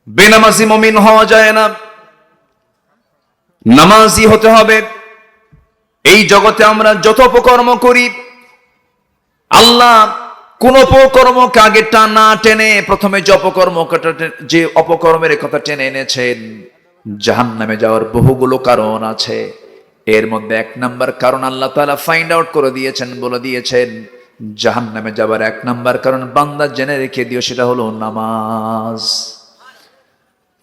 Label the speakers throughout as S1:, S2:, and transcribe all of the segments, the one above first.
S1: বেনামাজি মুমিন হওয়া যায় না, নামাজি হতে হবে। এই জগতে আমরা যত অপকর্ম করি, আল্লাহ কোন অপকর্মকে আগে না টেনে প্রথমে যে অপকর্মের কথা টেনে এনেছেন, জাহান্নামে যাওয়ার বহুগুলো কারণ আছে। এর মধ্যে 1 নাম্বার কারণ আল্লাহ তাআলা ফাইন্ড আউট করে দিয়েছেন, বলে দিয়েছেন জাহান্নামে যাবার 1 নাম্বার কারণ বান্দা জেনে রেখে দিও, সেটা হলো নামাজ।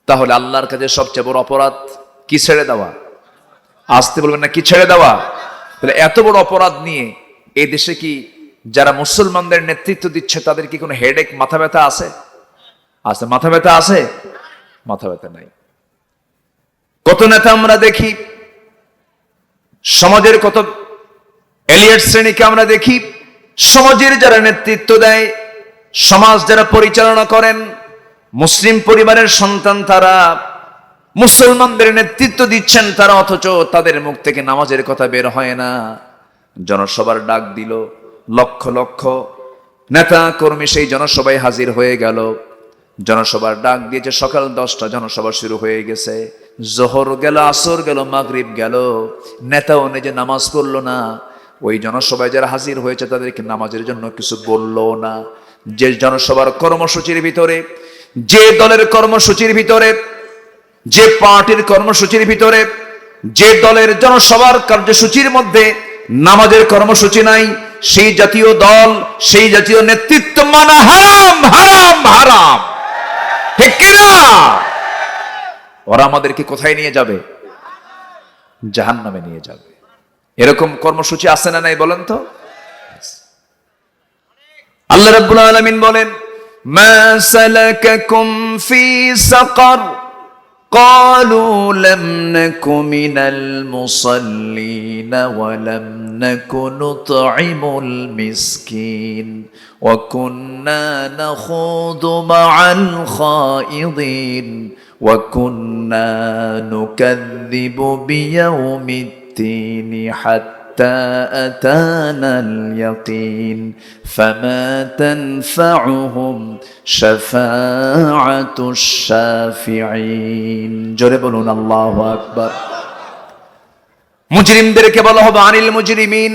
S1: তাহলে আল্লাহর কাছে সবচেয়ে বড় অপরাধ কি? ছেড়ে দেওয়া। আসতে বলবেন না, কি ছেড়ে দেওয়া? তাহলে এত বড় অপরাধ নিয়ে এই দেশে কি যারা মুসলমানদের নেতৃত্ব দিচ্ছে তাদের কি কোনো হেডেক, মাথা ব্যথা আছে? আছে? মাথা ব্যথা আছে? মাথা ব্যথা নাই। কত নেতা আমরা দেখি, সমাজের কত এলিয়েট শ্রেণীকে আমরা দেখি, সমাজের যারা নেতৃত্ব দেয়, সমাজ যারা পরিচালনা করেন, মুসলিম পরিবারের সন্তান, তারা মুসলমানদের নেতৃত্ব দিচ্ছেন, তারা অথচ তাদের মুখ থেকে নামাজের কথা বের হয় না। জনসভার ডাক দিল, লক্ষ লক্ষ নেতা কর্মী সেই জনসভায় হাজির হয়ে গেল। জনসভার ডাক দিয়েছে, সকাল 10টা জনসভা শুরু হয়ে গেছে। জোহর গেল, আসর গেল, মাগরিব গেল, নেতাও নিজে নামাজ পড়লো না। ওই জনসভায় যারা হাজির হয়েছে তাদেরকে নামাজের জন্য কিছু বললো না। যে জনসভার কর্মসূচির ভিতরে, যে দলের কর্মসূচির ভিতরে, যে পার্টির কর্মসূচির ভিতরে, যে দলের জনসভার কার্যসূচির মধ্যে নামাজের কর্মসূচি নাই, সেই জাতীয় দল, সেই জাতীয় নেতৃত্ব মানা হারাম, হারাম, হারাম। ঠিক কিনা? ওরা আমাদেরকে কোথায় নিয়ে যাবে? জাহান্নামে নিয়ে যাবে। এরকম কর্মসূচি আছে না নাই বলেন তো? আল্লাহ রাব্বুল আলামিন বলেন, মা সালাকাকুম ফি সাকার قالوا لم نك من المصلين ولم نك نطعم المسكين وكنا نخوض مع الخائضين وكنا نكذب بيوم الدين حتى أتانا اليقين فما تنفعهم شفاعة الشافعين জোরে বলুন আল্লাহু আকবার। মুজরিমদেরকে বলা হবে আনিল মুজরিমিন,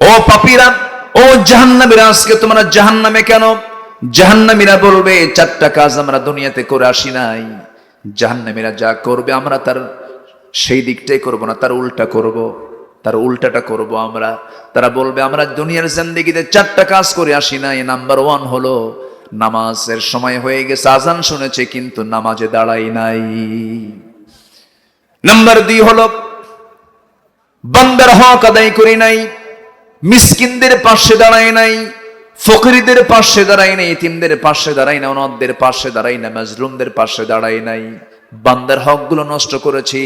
S1: ও পাপীরা, ও জাহান্নামীরা, আজকে তোমরা জাহান্নামে কেন? জাহান্নামীরা বলবে 4টা কাজ আমরা দুনিয়াতে করে আসি নাই। জাহান্নামীরা যা করবে আমরা তার সেই দিকটাই করব না, তার উল্টা করব, তার উল্টাটা করব আমরা। তারা বলবে আমরা দুনিয়ার জিন্দেগিতে 4টা কাজ করে আসি নাই। নাম্বার 1 হলো নামাজের সময় হয়ে গেছে, আজান শুনেছে কিন্তু নামাজে দাঁড়াই নাই। নাম্বার 2 হলো বান্দার হক আদায় করি নাই, মিসকিনদের পাশে দাঁড়াই নাই, ফকিরদের পাশে দাঁড়াই নাই, ইতিমদের পাশে দাঁড়াই না, অনাথদের পাশে দাঁড়াই না, মাজলুমদের পাশে দাঁড়াই নাই। বান্দার হকগুলো নষ্ট করেছি,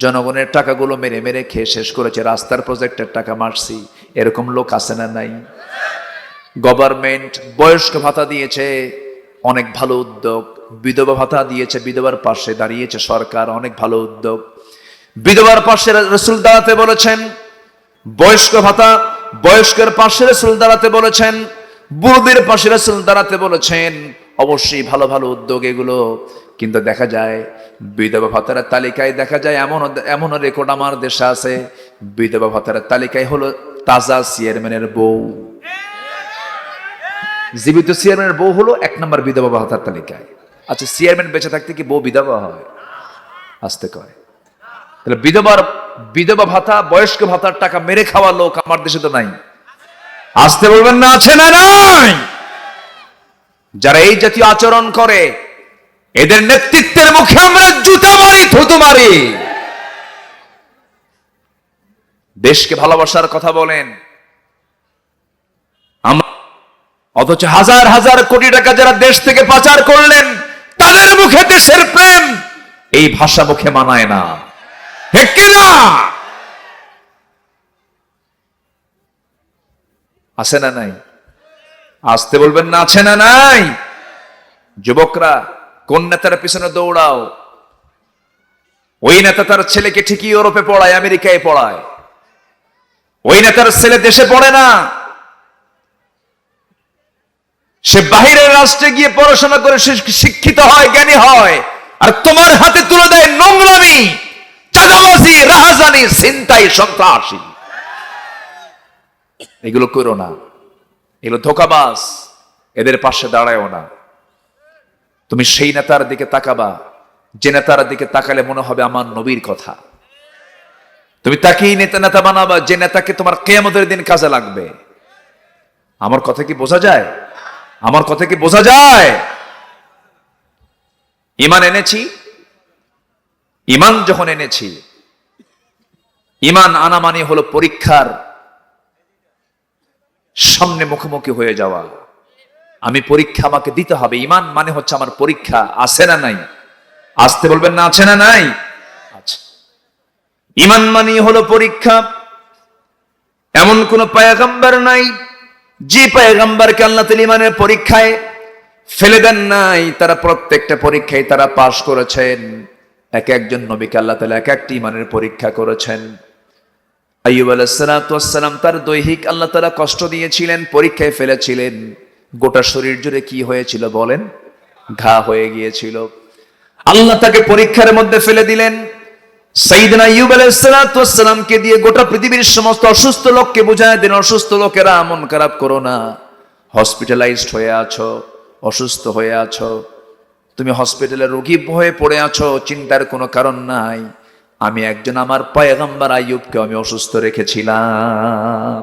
S1: জনগণের টাকাগুলো মেরে মেরে খেয়ে শেষ করেছে, রাস্তার প্রজেক্টের টাকা মারছি। এরকম লোক আছে না নাই? গভর্নমেন্ট বয়স্ক ভাতা দিয়েছে, অনেক ভালো উদ্যোগ। বিধবা ভাতা দিয়েছে, বিধবার পাশে দাঁড়িয়েছে সরকার, অনেক ভালো উদ্যোগ। বিধবার পাশে রাসূল দাঁড়াতে বলেছেন, বয়স্ক ভাতা বয়স্কের পাশে রাসূল দাঁড়াতে বলেছেন, বুড়োদের পাশে রাসূল দাঁড়াতে বলেছেন। অবশ্যই ভালো ভালো উদ্যোগ এগুলো, কিন্তু দেখা যায় বিধবা ভাতার তালিকায় দেখা যায় এমন রেকর্ড আমার দেশে আছে, বিধবা ভাতার তালিকায় হলো তাজা চেয়ারম্যানের বউ। জীবিত চেয়ারম্যানের বউ হলো 1 নম্বর বিধবা ভাতার তালিকায়। আচ্ছা, চেয়ারম্যান বেঁচে থাকতে কি বউ বিধবা হয়? আসতে কয়। তাহলে বিধবা ভাতা, বয়স্ক ভাতার টাকা মেরে খাওয়া লোক আমার দেশে তো নাই। আসতে বলবেন না, আছে না নাই? যারা এই জাতীয় আচরণ করে এদের নেতৃত্বের মুখে আমরা জুতা মারি, থুতু মারি। দেশকে ভালোবাসার কথা বলেন, অথচ হাজার হাজার কোটি টাকা যারা দেশ থেকে পাচার করলেন তাদের মুখে দেশের প্রেম, এই ভাষা মুখে মানায় না। ঠিক কিনা? আছে না নাই? আসতে বলবেন না, আছে না নাই? যুবকরা কোন নেতার পিছনে দৌড়াও? ওই নেতা তার ছেলেকে ঠিকই ইউরোপে পড়ায়, আমেরিকায় পড়ায়। ওই নেতার ছেলে দেশে পড়ে না, সে বাহিরের রাষ্ট্রে গিয়ে পড়াশোনা করে সে শিক্ষিত হয়, জ্ঞানী হয়, আর তোমার হাতে তুলে দেয় নোংরামি, চাঁদাবাজি, রাহাজানি, ছিনতাই, সন্ত্রাসী। এগুলো করো না, এগুলো ধোঁকাবাজ, এদের পাশে দাঁড়ায়ও না। তুমি সেই নেতার দিকে তাকাবা যে নেতার দিকে তাকালে মনে হবে আমার নবীর কথা। তুমি তাকেই নেতা বানাবা যে নেতাকে তোমার কিয়ামতের দিন কাজে লাগবে। আমার কথা কি বোঝা যায়? আমার কথা কি বোঝা যায়? ঈমান এনেছি, ঈমান যখন এনেছি, ঈমান আনা মানে হলো পরীক্ষার সামনে মুখোমুখি হয়ে যাওয়া। আমি পরীক্ষা আমাকে দিতে হবে। ঈমান মানে হচ্ছে আমার পরীক্ষা। আছে না নাই? আসতে বলবেন না, আছে না নাই? আচ্ছা, ঈমান মানে হলো পরীক্ষা। এমন কোন পয়গম্বর নাই যে পয়গম্বরকে আল্লাহ তাআলা ঈমানের পরীক্ষায় ফেলে দেন নাই। তারা প্রত্যেকটা পরীক্ষায় তারা পাশ করেছেন। এক একজন নবীকে আল্লাহ তাআলা এক একটি ঈমানের পরীক্ষা করেছেন। আইয়ুব আলাইহিস সালাতু ওয়াস সালাম তার দৈহিক আল্লাহ তাআলা কষ্ট দিয়েছিলেন, পরীক্ষায় ফেলেছিলেন। গোটা শরীর জুড়ে কি হয়েছিল বলেন? ঘা হয়ে গিয়েছিল। আল্লাহ তাকে পরীক্ষার মধ্যে ফেলে দিলেন। সাইয়েদনা আইয়ুব আলাইহিস সালাতু ওয়াস সালামকে দিয়ে গোটা পৃথিবীর সমস্ত অসুস্থ লোককে বুঝায় দেন, অসুস্থ লোকেরা মন খারাপ করো না। হসপিটালাইজড হয়ে আছো, অসুস্থ হয়ে আছো, তুমি হসপিটালে রোগী হয়ে পড়ে আছো, চিন্তার কোনো কারণ নাই। আমি একজন আমার পয়গম্বর আইয়ুবকে আমি অসুস্থ রেখেছিলাম।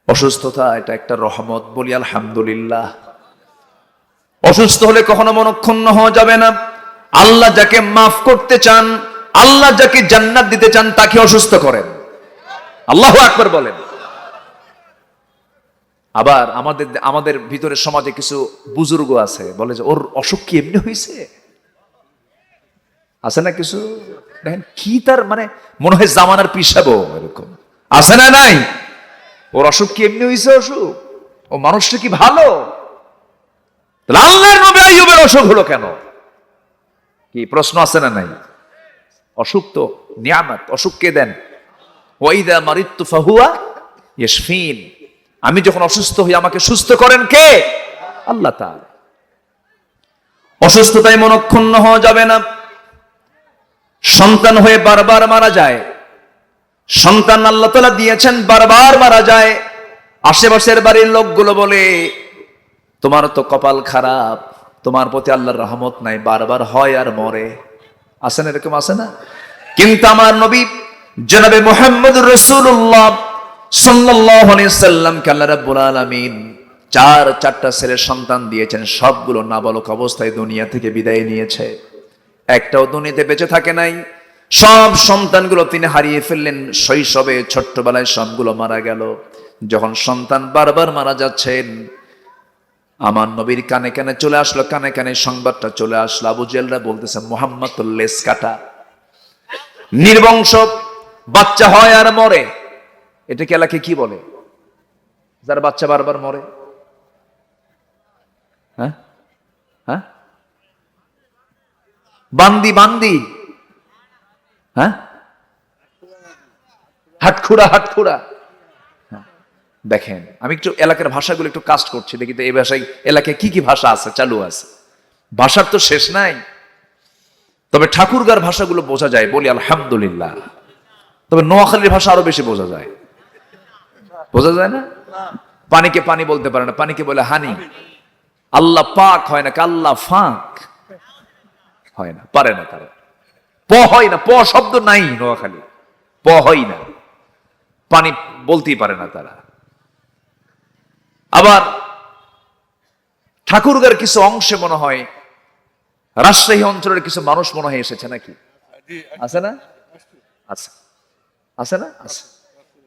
S1: অসুস্থতা এটা একটা রহমত, বলি আলহামদুলিল্লাহ। অসুস্থ হলে কখনো মনক্ষুণ্ণ হওয়া যাবে না। আল্লাহ যাকে মাফ করতে চান, আল্লাহ যাকে জান্নাত দিতে চান, তাকে অসুস্থ করেন। আল্লাহু আকবার বলেন। আবার আমাদের ভিতরে সমাজে কিছু বুজুর্গ আছে, বলে যে ওর অসুখ কি এমনি হয়েছে? আছে না কিছু? দেখেন কি তার মানে মনে হয় জামানার পিছাবো এরকম। আছে না নাই? ওর অসুখ কি এমনি হয়েছে? অসুখ ও মানুষটা কি ভালো? আল্লাহর নবী আইয়ুবের অসুখ হলো কেন? কি প্রশ্ন আছে না নাই? অসুখ তো নিয়ামত। অসুখ কে দেন? ওয়াইদা মারিদতু ফাহুয়া ইয়াশফিন। আমি যখন অসুস্থ হই আমাকে সুস্থ করেন কে? আল্লাহ তাআলা। অসুস্থতায় মনক্ষুণ্ণ হওয়া যাবে না। সন্তান হয়ে বারবার মারা যায়। সন্তান আল্লাহ তাআলা দিয়েছেন, বারবার মারা যায়। আশেপাশের বাড়ির লোকগুলো বলে তোমার তো কপাল খারাপ, তোমার প্রতি আল্লাহর রহমত নাই, বারবার হয় আর মরে। আছে না এরকম? আছে না? কিন্তু আমার নবী জনাবে মুহাম্মদুর রাসূলুল্লাহ সাল্লাল্লাহু আলাইহি সাল্লামকে আল্লাহ রাব্বুল আলামিন চারটা ছেলের সন্তান দিয়েছেন। সবগুলো নাবালক অবস্থায় দুনিয়া থেকে বিদায় নিয়েছে, একটাও দুনিয়াতে বেঁচে থাকে নাই। সব সন্তানগুলো তিনি হারিয়ে ফেললেন শৈশবে, ছোট্টবেলায় সবগুলো মারা গেল। যখন সন্তান বারবার মারা যাচ্ছেন, আমার নবীর কানে কানে চলে আসলো, কানে কানে সংবাদটা চলে আসলো। আবু জেহলরা বলতেছে মুহাম্মদ তো লেজ কাটা, নির্বংশ, বাচ্চা হয় আর মরে। এটাকে এলাকে কি বলে? যার বাচ্চা বারবার মরে। হ্যাঁ হ্যাঁ, বান্দি বান্দি। হ্যাঁ, হাটখুড়া হাটখুড়া। দেখেন আমি একটু এলাকার ভাষাগুলো একটু কাস্ট করছি, দেখি তো এই ভাষায় এলাকায় কি কি ভাষা আছে, চালু আছে। ভাষার তো শেষ নাই। তবে ঠাকুরগার ভাষাগুলো বোঝা যায়, বলি আলহামদুলিল্লাহ। তবে নোয়াখালীর ভাষা আরো বেশি বোঝা যায়। বোঝা যায় না? পানিকে পানি বলতে পারে না, পানিকে বলে হানি। আল্লাহ পাক হয় না, আল্লাহ ফাঁক হয় না, পারে না তারা। প হয় না, প শব্দ নাই নোয়াখালী, প হয় না, পানি বলতেই পারে না তারা। আবার ঠাকুরগার কিছু অংশে মনে হয় রাজশাহী অঞ্চলের কিছু মানুষ মনে হয় এসেছে নাকি? আছে না? আচ্ছা, আছে না? আছে।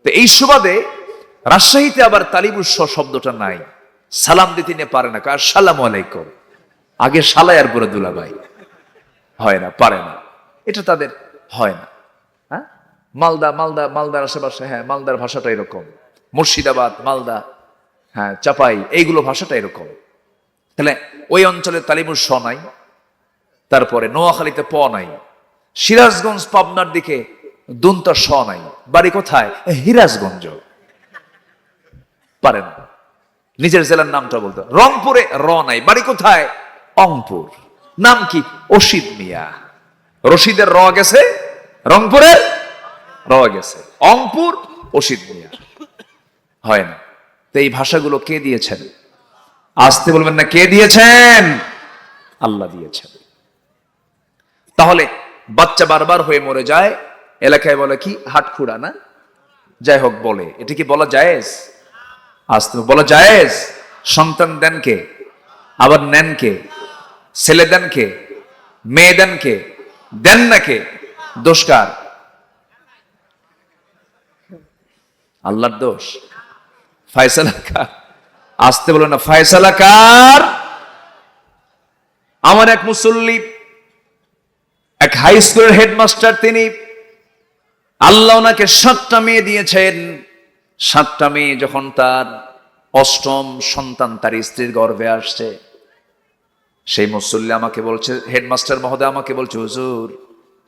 S1: তো এই সুবাদে রাজশাহীতে আবার তালিবুস শব্দটা নাই। সালাম দিতে নিয়ে পারে না, আসসালামু আলাইকুম। আগে সালাই আর পরে দুলাভাই হয় না, পারে না। এটা তাদের হয় না। হ্যাঁ, মালদার আশেপাশে, হ্যাঁ মালদার ভাষাটা এরকম। মুর্শিদাবাদ, মালদা, হ্যাঁ চাপাই, এইগুলো ভাষাটা এরকম। তাহলে ওই অঞ্চলে তালিমুর স নাই। তারপরে নোয়াখালীতে প নাই। সিরাজগঞ্জ পাবনার দিকে দুনতা স নাই। বাড়ি কোথায়? হিরাজগঞ্জ। পারে না। নিজের জেলার নামটা বলতো, রংপুরে র নাই, বাড়ি কোথায়? অংপুর। নাম কি? অসিত মিয়া। রশিদের র গেছে, রংপুরের র গেছে, অংপুর অসিত মিয়া। হয় না। তো এই ভাষাগুলো কে দিয়েছেন? আসতে বলবেন না, কে দিয়েছেন? আল্লাহ দিয়েছেন। তাহলে বাচ্চা বারবার হয়ে মরে যায়, এলাকায় বলে কি হাটখুড়া না, যাই হোক বলে, এটা কি বলা জায়েজ? আসতে বলা জায়েজ? সন্তান দেন কে? আবার নেন কে? ছেলে দেন কে? মেয়ে দেন কে? দেন না কে? দোষ কার? আল্লাহর দোষ? ফয়সালা কার? আসতে বলো না, ফয়সালা কার? আমার এক মুসল্লি, এক হাই স্কুলের হেডমাস্টার, তিনি, আল্লাহ ওনাকে 7টা মেয়ে দিয়েছেন। 7টা মেয়ে যখন তার 8ম সন্তান তার স্ত্রীর গর্ভে আসছে, সেই মুসল্লি আমাকে বলছে, হেডমাস্টার মহোদয় আমাকে বলছে, হুজুর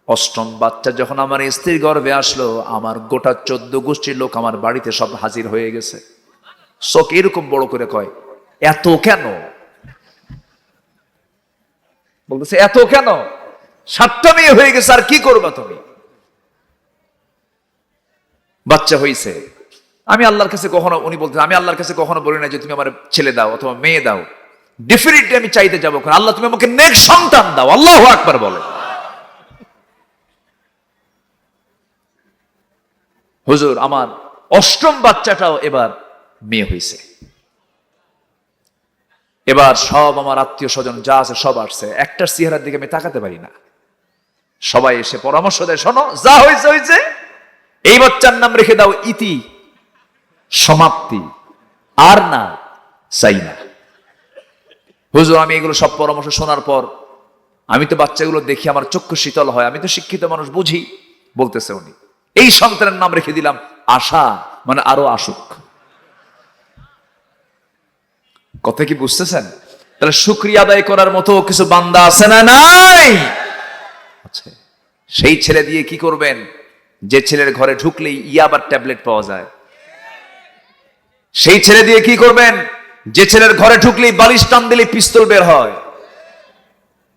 S1: 8ম বাচ্চা যখন আমার স্ত্রীর গর্ভে আসলো, আমার গোটা 14 গোষ্ঠীর লোক আমার বাড়িতে সব হাজির হয়ে গেছে। চোখ এরকম বড় করে কয়, এত কেন? বলতেছে এত কেন? 7টা মেয়ে হয়ে গেছে, আর কি করবা তুমি? বাচ্চা হইছে। আমি আল্লাহর কাছে কখনো, উনি বলতেন, আমি আল্লাহর কাছে কখনো বলি না যে তুমি আমার ছেলে দাও অথবা মেয়ে দাও। ডেফিনেটলি আমি চাইতে যাবো, আল্লাহ তুমি আমাকে নেক সন্তান দাও। আল্লাহু আকবার বলে। হুজুর আমার 8ম বাচ্চাটাও এবার মেয়ে হয়েছে। এবার সব আমার আত্মীয় স্বজন যা আছে সব আসছে, একটার চেহারার দিকে আমি তাকাতে পারি না। সবাই এসে পরামর্শ দেয়, শোনো যা হয়েছে হয়েছে, এই বাচ্চার নাম রেখে দাও ইতি, সমাপ্তি, আর না চাই না। হুজুর আমি এগুলো সব পরামর্শ শোনার পর, আমি তো বাচ্চাগুলো দেখি আমার চক্ষু শীতল হয়, আমি তো শিক্ষিত মানুষ, বুঝি। বলতেছে উনি, এই সন্তানের নাম রেখে দিলাম আশা, মানে আরো আসুক। কথা কি বুঝতেছেন? তাহলে শুকরিয়া আদায় করার মতো কিছু বান্দা আছে না নাই? আচ্ছা, সেই ছেলে দিয়ে কি করবেন যে ছেলের ঘরে ঢুকলেই ইয়াবার ট্যাবলেট পাওয়া যায়? সেই ছেলে দিয়ে কি করবেন যে ছেলের ঘরে ঢুকলেই বালিশ টান দিলে পিস্তল বের হয়?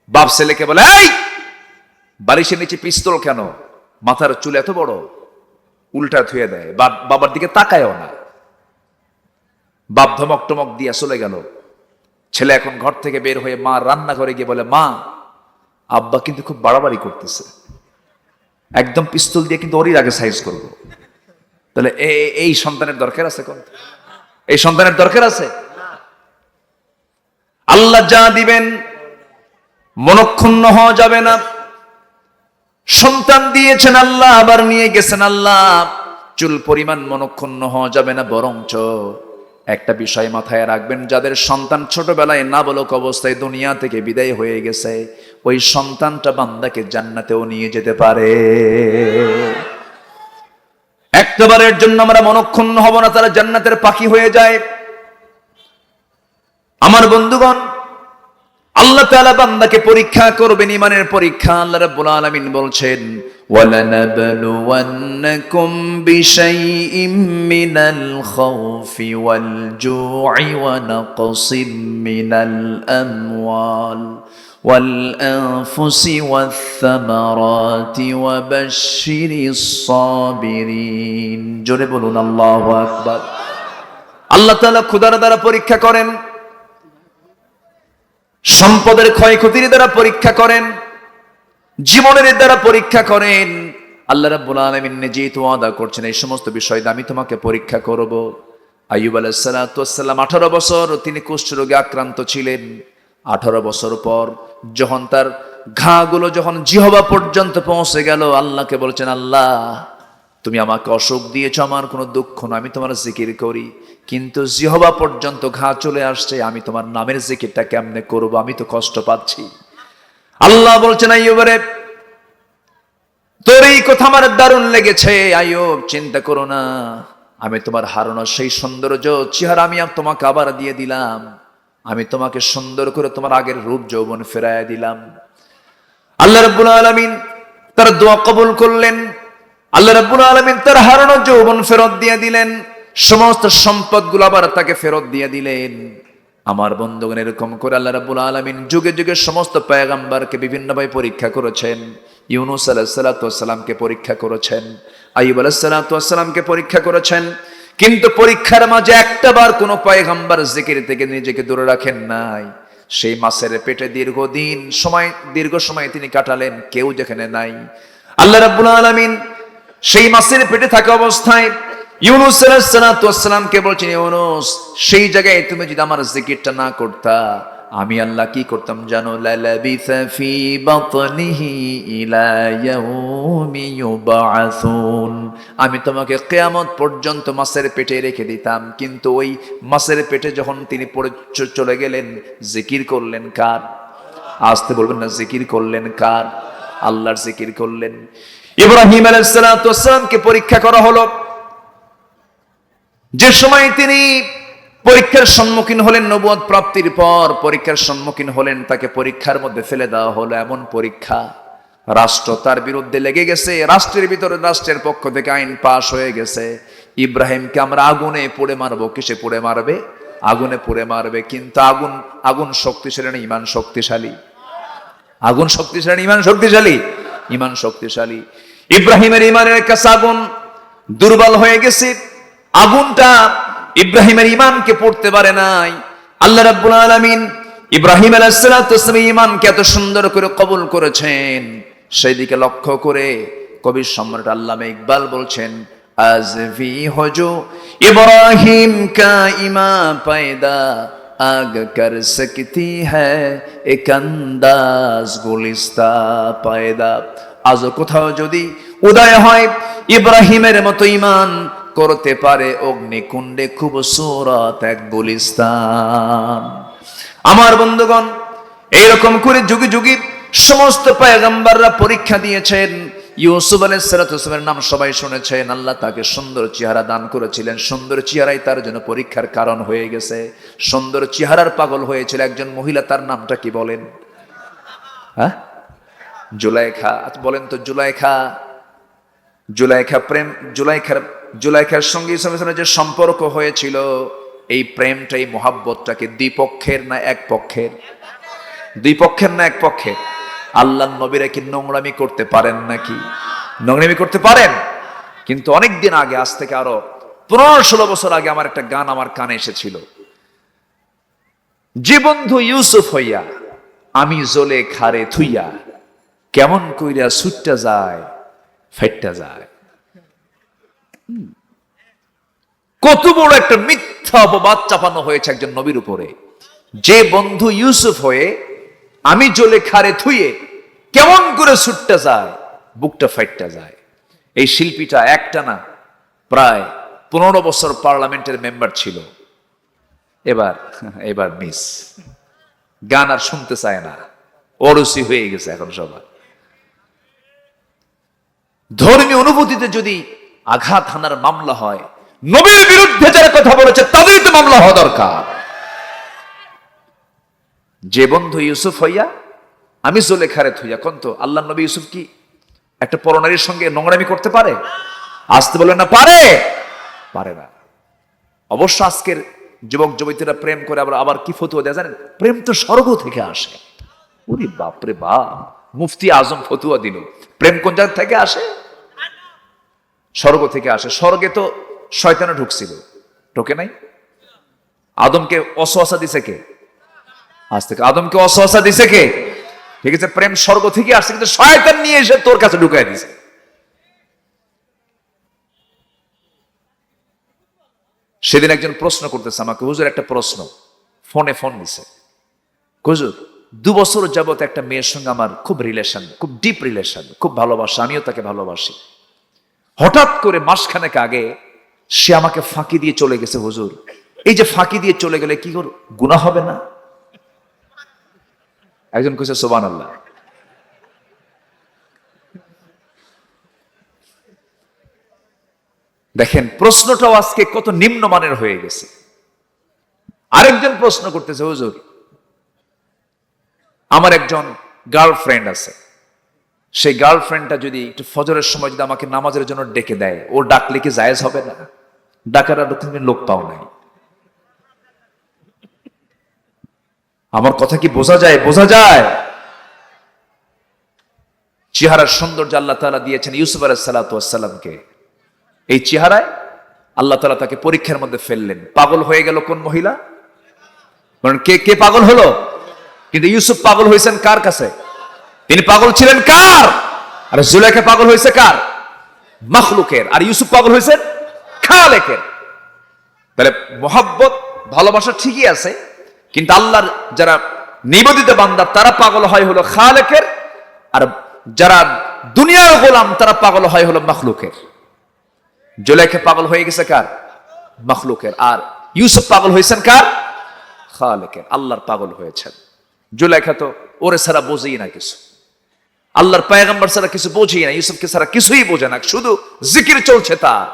S1: বাপ ছেলেকে বলে, এই বালিশের নিচে পিস্তল কেন? মাথার চুল এত বড়, উল্টা থুয়ে দেয়, বাবার দিকে তাকায়ও না। বাপ ধমক টমক দিয়া চলে গেল। ছেলে এখন ঘর থেকে বের হয়ে মা রান্না করে গিয়ে বলে, মা আব্বা কিন্তু খুব বাড়াবাড়ি করতেছে, একদম পিস্তল দিয়ে কিন্তু ওরই আগে সাইজ করব। তাহলে এই সন্তানের দরকার আছে? কোন এই সন্তানের দরকার আছে? আল্লাহ যা দিবেন মনক্ষুণ্ণ হওয়া যাবে না। সন্তান দিয়েছেন আল্লাহ, আবার নিয়ে গেছেন আল্লাহ, চুল পরিমাণ মনক্ষুণ্ণ হওয়া যাবে না। বরঞ্চ একটা বিষয় মাথায় রাখবেন, যাদের সন্তান ছোটবেলায় নাবালক অবস্থায় দুনিয়া থেকে বিদায় হয়ে গেছে, ওই সন্তানটা বান্দাকে জান্নাতেও নিয়ে যেতে পারে। একবারের জন্য আমরা মনক্ষুণ্ণ হব না, তারা জান্নাতের পাখি হয়ে যায়। আমার বন্ধুগণ, আল্লাহ তাআলা বান্দাকে পরীক্ষা করবেন, ঈমানের পরীক্ষা। আল্লাহ রাব্বুল আলামিন বলছেন, ওয়ালানাবলুওয়ান্নাকুম বিশাইইম মিনাল খাউফি ওয়াল জু'i ওয়া নাকসিম মিনাল আমওয়াল ওয়াল আনফুসি ওয়াথ থামারাতি ওয়া বাশশিরিস সাবিরিন। জোরে বলুন আল্লাহু আকবার। আল্লাহ তাআলা খোদার দ্বারা পরীক্ষা করেন, সম্পদের ক্ষয়ক্ষতির দ্বারা পরীক্ষা করেন, জীবনের দ্বারা পরীক্ষা করেন। আল্লাহ রাব্বুল আলামিন নিজেই তো ওয়াদা করছেন, এই সমস্ত বিষয় আমি তোমাকে পরীক্ষা করব। আইয়ুব আলাইহিস সালাতু ওয়াস সালাম 18 বছর তিনি কুষ্ঠরোগে আক্রান্ত ছিলেন। 18 বছর পর যখন তার ঘাগুলো যখন জিহ্বা পর্যন্ত পৌঁছে গেল, আল্লাহকে বলছেন, আল্লাহ তুমি আমাকে অসুখ দিয়েছো, আমার কোনো দুঃখ না, আমি তোমার জিকির করি, কিন্তু জিহ্বা পর্যন্ত ঘা চলে আসছে, আমি তোমার নামের জিকিরটা কেমনে করব, আমি তো কষ্ট পাচ্ছি। আল্লাহ বলছেন, আইয়ুব রে, তোর এই কথা আমার দারুণ লেগেছে, আইয়ুব চিন্তা করো না, আমি তোমার হারানো সেই সৌন্দর্য চেহারা আমি তোমাকে আবার দিয়ে দিলাম, আমি তোমাকে সুন্দর করে তোমার আগের রূপ যৌবন ফেরায় দিলাম। আল্লাহ রাব্বুল আলামিন তার দোয়া কবুল করলেন। আল্লাহ রাব্বুল আলামিন তার হারানো যৌবন ফেরত দিয়ে দিলেন, সমস্ত সম্পদগুলো আবার তাকে ফেরত দিয়ে দিলেন। আমার বন্ধুগণ, এরকম করে আল্লাহ রাব্বুল আলামিন যুগে যুগে সমস্ত পয়গম্বরকে বিভিন্নভাবে পরীক্ষা করেছেন। ইউনূস আলাইহিস সালাতু ওয়াস সালামকে পরীক্ষা করেছেন, আইয়ুব আলাইহিস সালাতু ওয়াস সালামকে পরীক্ষা করেছেন। কিন্তু পরীক্ষার মাঝে একটাবার কোনো পয়গম্বর জিকির থেকে নিজেকে দূরে রাখেন নাই। সেই মাছের পেটে দীর্ঘ সময় তিনি কাটালেন, কেউ যেখানে নাই। আল্লাহ রাব্বুল আলামিন সেই মাছের পেটে থাকা অবস্থায় ইউনূস আলাইহিস সালাতু ওয়াস সালামকে বলছেন, ইউনূস, সেই জায়গায় তুমি যদি আমার জিকিরটা না করতা, আমি আল্লাহ কি করতাম জানো? লালাবিসা ফি বাতনিহি ইলা ইয়াউমি ইউবআসুন, আমি তোমাকে কিয়ামত পর্যন্ত মাছের পেটে রেখে দিতাম। কিন্তু ওই মাছের পেটে যখন তিনি পড়ে চলে গেলেন, জিকির করলেন কার? আসতে বলবেন না, জিকির করলেন কার? আল্লাহর জিকির করলেন। ইব্রাহিম আলাইহিস সালাতু ওয়াস সালামকে পরীক্ষা করা হলো। যে সময় তিনি পরীক্ষার সম্মুখীন হলেন, নবুয়ত প্রাপ্তির পর পরীক্ষার সম্মুখীন হলেন, তাকে পরীক্ষার মধ্যে ফেলে দেওয়া হলো। এমন পরীক্ষা, রাষ্ট্র তার বিরুদ্ধে লেগে গেছে, রাষ্ট্রের ভিতরে রাষ্ট্রের পক্ষ থেকে আইন পাশ হয়ে গেছে, ইব্রাহিমকে আমরা আগুনে পুড়ে মারবো। কিসে পুড়ে মারবে? আগুনে পুড়ে মারবে। কিন্তু আগুন শক্তিশালী না ঈমান শক্তিশালী? আগুন শক্তিশালী, ঈমান শক্তিশালী? ঈমান শক্তিশালী। ইব্রাহিমের ঈমানের কাছে আগুন দুর্বল হয়ে গেছে, আগুনটা ইব্রাহিমের ঈমানকে পড়তে পারে নাই। আল্লাহ রাব্বুল আলামিন ইব্রাহিম আলাইহিস সালাতু ওয়াস সালামের ঈমানকে এত সুন্দর করে কবুল করেছেন, সেই দিকে লক্ষ্য করে কবি সম্রাট আল্লামা ইকবাল বলছেন, আজভি হজো ইব্রাহিম কা ইমা পয়দা আগ কর সকতি হ্যায় এক আন্দাজ গুলিস্তা পয়দা। আজ কোথাও যদি উদয় হয় ইব্রাহিমের মতো ঈমান করতে পারে অগ্নিকুণ্ডে খুব সুরত এক গুলিস্তান। আমার বন্ধুগণ, এইরকম করে যুগে যুগে সমস্ত পয়গম্বররা পরীক্ষা দিয়েছেন। ইউসুফ আলাইহিস সালাতু ওয়াস সালামের নাম সবাই শুনেছেন। আল্লাহ তাকে সুন্দর চেহারা দান করেছিলেন, সুন্দর চেহারাই তার জন্য পরীক্ষার কারণ হয়ে গেছে। সুন্দর চেহারার পাগল হয়েছিল একজন মহিলা, তার নামটা কি বলেন? হ্যাঁ, জুলাইখা। বলেন তো, জুলাইখা প্রেম, জুলাইখার সঙ্গে ইসলামের যে সম্পর্ক হয়েছিল, এই প্রেমটা, এই মোহাব্বতটাকে দ্বিপক্ষের না এক পক্ষের? দুই পক্ষের না এক পক্ষের? আল্লাহর নবীরা কি নোংরামি করতে পারেন নাকি? নোংরামি করতে পারেন। কিন্তু অনেকদিন আগে, আজ থেকে আরো 15-16 বছর আগে আমার একটা গান আমার কানে এসেছিল, যে বন্ধু ইউসুফ হইয়া আমি জুলেখারে থুইয়া, কেমন কইরা ছুট্টা যায় ফাইট্টা যায়। কত বড় একটা মিথ্যা অপবাদ চাপানো হয়েছে একজন নবীর উপরে। যে বন্ধু ইউসুফ হয়ে আমি জুলেখারে থুইয়ে কেমন করে ছুট্টা যায়, বুকটা ফাইট্টা যায়। এই শিল্পীটা একটা না প্রায় 15 বছর পার্লামেন্টের মেম্বার ছিল। এবার মিস, গান আর শুনতে চায় না, অরুচি হয়ে গেছে এখন সবার। ধর্মীয় অনুভূতিতে যদি আঘাত হানার মামলা হয়, নবীর বিরুদ্ধে যারা কথা বলেছে তাদের তো মামলা হওয়া দরকার। যে বন্ধু ইউসুফ হইয়া আমি জুলেখারে থুইয়া, কোন তো আল্লাহ নবী ইউসুফ কি একটা পরনারীর সঙ্গে নোংরামি করতে পারে? আসতে বলেন না, পারে? পারে না। অবশ্য আজকের যুবক যুবতীরা প্রেম করে আবার কি ফতুয়া দেয় জানেন? প্রেম তো স্বর্গ থেকে আসে। ওরে বাপরে বাপ, মুফতি আজম ফতুয়া দিল, প্রেম কোন জায়গা থেকে আসে? স্বর্গ থেকে আসে। স্বর্গে তো শয়তানও ঢুকছিল, ঢোকে নাই? আদমকে অসওয়াসা দিছে কে? আজ থেকে আদমকে অসওয়াসা দিছে কে? ঠিক আছে, প্রেম স্বর্গ থেকে আসছে, কিন্তু শয়তান নিয়ে এসে তোর কাছে ঢুকাই দিছে। সেদিন একজন প্রশ্ন করতেছে আমাকে, হুজুর একটা প্রশ্ন, ফোন দিছে, হুজুর 2 বছর যাবত একটা মেয়ের সঙ্গে আমার খুব রিলেশন, খুব ডিপ রিলেশন, খুব ভালোবাসা, আমিও তাকে ভালোবাসি। হঠাৎ করে মাসখানেক আগে সে আমাকে ফাঁকি দিয়ে চলে গেছে। হুজুর, এই যে ফাঁকি দিয়ে চলে গেলে কি গুনাহ হবে না? একজন কইছে সুবহানাল্লাহ। দেখেন প্রশ্নটাও আজকে কত নিম্নমানের হয়ে গেছে। আরেকজন প্রশ্ন করতেছে, হুজুর আমার একজন গার্লফ্রেন্ড আছে, সেই গার্লফ্রেন্ডটা যদি একটু ফজরের সময় যদি আমাকে নামাজের জন্য ডেকে দেয়, ও ডাকলে কি জায়েজ হবে না? ডাকার আর তুমি লোক পাও নাই। আমার কথা কি বোঝা যায়? বোঝা যায়। চেহারার সৌন্দর্য আল্লাহ তাআলা দিয়েছেন ইউসুফ আলাইহিস সালাতু ওয়াস সালামকে। এই চেহারায় আল্লাহ তাআলা তাকে পরীক্ষার মধ্যে ফেললেন। পাগল হয়ে গেল কোন মহিলা? কারণ কে পাগল হলো? কিন্তু ইউসুফ পাগল হয়েছেন কার কাছে? তিনি পাগল ছিলেন কার? আর জুলাইখা পাগল হয়েছে কার? মাখলুকের। আর ইউসুফ পাগল হয়েছেন খালেকের। তাহলে মোহাব্বত ভালোবাসা ঠিকই আছে, কিন্তু আল্লাহর যারা নিবেদিত বান্দা তারা পাগল হয় হলো খালেকের, আর যারা দুনিয়ার গোলাম তারা পাগল হয় হলো মাখলুকের। জুলাইখা পাগল হয়ে গেছে কার? মাখলুকের। আর ইউসুফ পাগল হয়েছেন কার? খালেকের, আল্লাহর পাগল হয়েছেন। জুলাইখা তো ওরে ছাড়া বোঝেই না কিছু, আল্লাহর পয়গম্বর ছাড়া কিছু বোঝেই না, ইউসুফকে ছাড়া কিছুই বোঝে না, শুধু জিকির চলছে তার।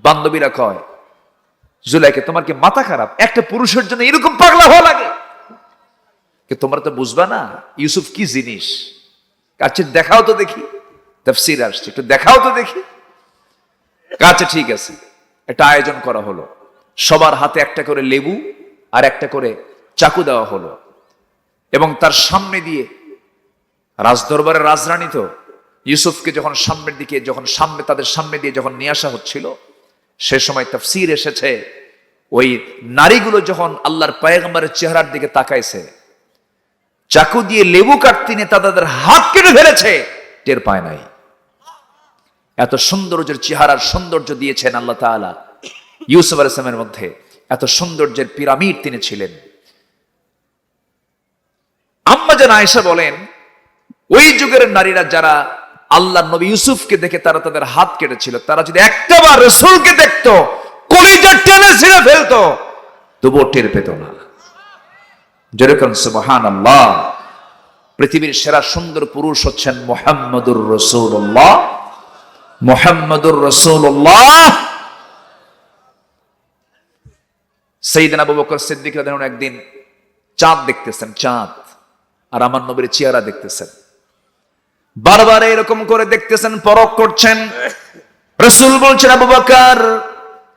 S1: বান্ধবীরা কয়, জুলাইখা তোমার কি মাথা খারাপ? একটা পুরুষের জন্য এরকম পাগলা হওয়া লাগে? তোমরা তো বুঝবা না ইউসুফ কি জিনিস। কাছে দেখাও তো দেখি, তাফসীর আসছে, একটু দেখাও তো দেখি। কাছে ঠিক আছে, একটা আয়োজন করা হলো। সবার হাতে একটা করে লেবু আর একটা করে চাকু দেওয়া হলো, এবং তার সামনে দিয়ে রাজদরবারের রাজরানী তো ইউসুফকে যখন সামনের দিকে তাদের সামনে দিয়ে যখন নিয়ে আসা হচ্ছিল, সে সময় তাফসীর এসেছে ওই নারীগুলো যখন আল্লাহর পয়গম্বরের চেহারার দিকে তাকাইছে, চাকু দিয়ে লেবু কাটতে নিয়ে তাদের হাত কেটে ফেলেছে, টের পায় নাই। এত সৌন্দর্যের চেহারার সৌন্দর্য দিয়েছেন আল্লাহ তাআলা ইউসুফ আলাইহিস সালামের মধ্যে। এত সৌন্দর্যের পিরামিড তিনি ছিলেন। আম্মা জান আয়েশা বলেন, ওই যুগের নারীরা যারা আল্লাহ নবী ইউসুফকে দেখে তারা তাদের হাত কেটেছিল, তারা যদি একটাবার রাসূলকে দেখতো, কলিজা টেনে ছিঁড়ে ফেলতো, তবুও টের পেত না। যেরকম সুবহানাল্লাহ। পৃথিবীর সেরা সুন্দর পুরুষ হচ্ছেন মুহাম্মদুর রাসূলুল্লাহ। মুহাম্মদুর রাসূলুল্লাহ। সাইয়েদনা আবু বকর সিদ্দিক রাদিয়াল্লাহু আনহু একদিন চাঁদ দেখতেছেন, চাঁদ, আর আমার নবীর চেহারা দেখতেছেন। বারবার এরকম করে দেখতেছেন, পরখ করছেন। রাসূল বলছেন, আবু বকর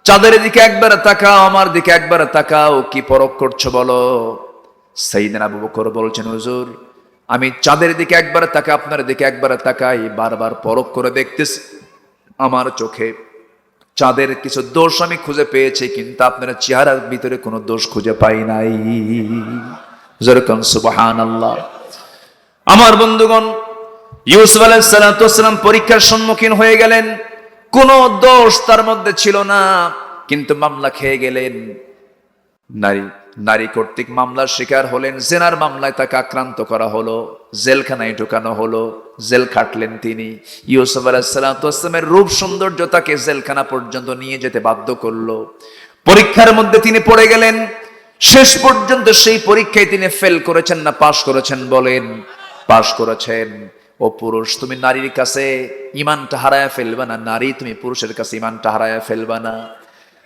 S1: চাঁদের দিকে একবার তাকাও, আমার দিকে একবার তাকাও, কি পরখ করছো বলো? সাইয়েদনা আবু বকর বলছেন, হুজুর আমি চাঁদের দিকে একবার তাকাই, আপনার দিকে একবার তাকাই, বারবার পরখ করে দেখতেছি, আমার চোখে চাঁদের কিছু দোষ আমি খুঁজে পেয়েছি, কিন্তু আপনার চেহারার ভিতরে কোনো দোষ খুঁজে পাই নাই। যেরকম সুবহানাল্লাহ। আমার বন্ধুগণ, ইউসুফ আলাইহিস সালাতু ওয়াস সালাম পরীক্ষার সম্মুখীন হয়ে গেলেন, কোনো দোষ তার মধ্যে ছিল না, কিন্তু মামলা খেয়ে গেলেন। নারী কর্তৃক মামলার শিকার হলেন, জেনার মামলায় তাকে আক্রান্ত করা হলো, জেলখানায় ঢুকানো হলো, জেল খাটলেন তিনি। ইউসুফ আলাইহিস সালাতু ওয়াস সালামের রূপ সৌন্দর্য তাকে জেলখানা পর্যন্ত নিয়ে যেতে বাধ্য করলো। পরীক্ষার মধ্যে তিনি পড়ে গেলেন, শেষ পর্যন্ত সেই পরীক্ষায় তিনি ফেল করেছেন না পাশ করেছেন? বলেন, পাশ করেছেন। ও পুরুষ, তুমি নারীর কাছে ইমানটা হারায়া ফেলবা না, নারী তুমি পুরুষের কাছে ইমানটা হারায়া ফেলবা না।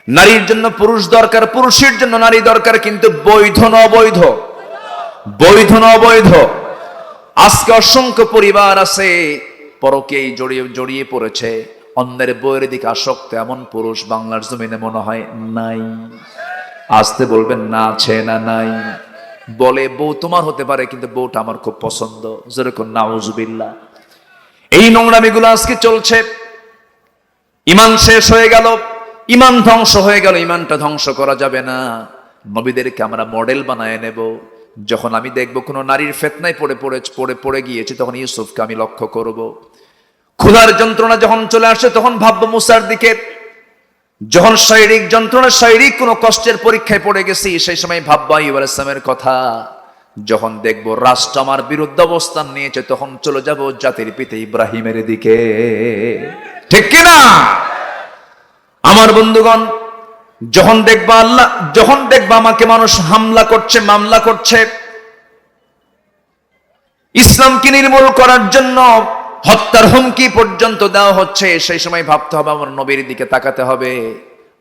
S1: নারীর জন্য পুরুষ দরকার, পুরুষের জন্য নারী দরকার, কিন্তু বৈধ না অবৈধ? বৈধ না অবৈধ? আজকে অসংখ্য পরিবার আছে পরকেই জড়িয়ে পড়েছে, অন্যের বইয়ের দিকে আসক্ত, এমন পুরুষ বাংলার জমিনে মনে হয় নাই। আসতে বলবেন না, আছে না নাই? বলে বউ তোমার হতে পারে, কিন্তু বউটা আমার খুব পছন্দ। যেরকম নাউজুবিল্লাহ। এই নোংরামিগুলো আজকে চলছে। ইমান শেষ হয়ে গেল, ইমান ধ্বংস হয়ে গেল। ইমানটা ধ্বংস করা যাবে না। নবীদেরকে আমরা মডেল বানায় নেব। যখন আমি দেখব কোন নারীর ফিতনায় পড়ে গিয়েছে, তখন ইউসুফকে আমি লক্ষ্য করব। ক্ষুধার যন্ত্রণা যখন চলে আসে, তখন ভাববো মুসার দিকে। যখন শারীরিক যন্ত্রণা, শারীরিক কোনো কষ্টের পরীক্ষায় পড়ে গেছি, সেই সময় ভাববো আইয়ুব আলাইহিস সালামের কথা। যখন দেখবো রাষ্ট্র আমার বিরুদ্ধে অবস্থান নিয়েছে, তখন চলে যাব জাতির পিতা ইব্রাহিমের দিকে। ঠিক কিনা আমার বন্ধুগণ? যখন দেখবা আমাকে মানুষ হামলা করছে, মামলা করছে, ইসলামকে নির্মূল করার জন্য হত্যার হুমকি পর্যন্ত দেওয়া হচ্ছে, সেই সময় ভাবতে হবে, আমার নবীর দিকে তাকাতে হবে।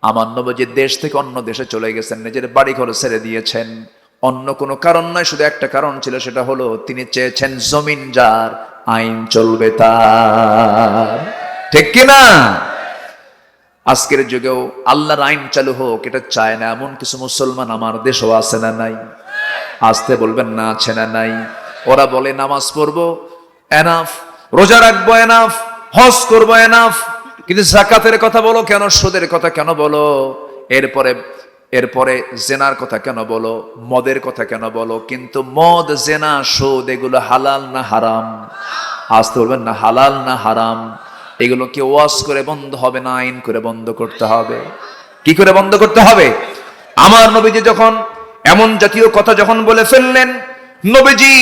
S1: আমার নবী যে দেশ থেকে অন্য দেশে চলে গেছেন, নিজের বাড়ি ঘর ছেড়ে দিয়েছেন, অন্য কোনো কারণ নয়, শুধু একটা কারণ ছিল, সেটা হলো তিনি চেয়েছেন জমিন যার, আইন চলবে তার। ঠিক কিনা? আজকের যুগেও আল্লাহর আইন চালু হোক এটা চায় না এমন কিছু মুসলমান আমার দেশেও আছে না নাই? আসতে বলবেন না আছে না নাই? ওরা বলে নামাজ পড়বো এনাফ, রোজা রাখবো এনাফ, হজ করবো এনাফ, কিন্তু যাকাতের কথা বলো কেন, সুদের কথা কেন বলো, এরপরে জেনার কথা কেন বলো, মদের কথা কেন বলো? কিন্তু মদ, জেনা, সুদ এগুলো হালাল না হারাম? আসতে বলবেন না হালাল না হারাম? এগুলো কি ওয়াজ করে বন্ধ হবে না আইন করে বন্ধ করতে হবে? কি করে বন্ধ করতে হবে? আমার নবীজি যখন এমন জাতীয় কথা যখন বলে ফেললেন, নবীজি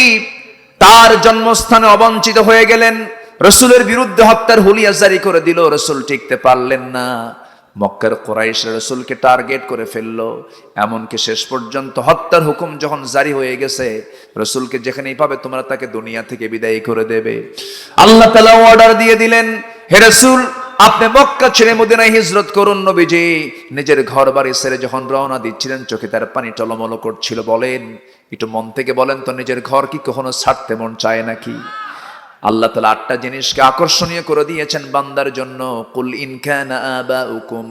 S1: তার জন্মস্থানে অবঞ্চিত হয়ে গেলেন, রসুলের বিরুদ্ধে হত্যার হুলিয়া জারি করে দিল, রসুল টিকতে পারলেন না, মক্কার কুরাইশ রসুলকে টার্গেট করে ফেললো, এমনকি শেষ পর্যন্ত হত্যার হুকুম যখন জারি হয়ে গেছে, রসুলকে যেখানেই পাবে তোমরা তাকে দুনিয়া থেকে বিদায় করে দেবে। আল্লাহ তাআলা অর্ডার দিয়ে দিলেন, হে রসুল আপনি মক্কা ছেড়ে মদিনায় হিজরত করুন। নবীজি নিজের ঘর বাড়ি ছেড়ে যখন রওনা দিচ্ছিলেন, চোখে তার পানি টলমল করছিল। বলেন, একটু মন থেকে বলেন তো, নিজের ঘর কি কখনো ছাড়তে মন চায় নাকি? আল্লাহ তাআলা 8টা জিনিসকে আকর্ষণীয় করে দিয়েছেন বান্দার জন্য। কুল ইন কানা আবাউকুম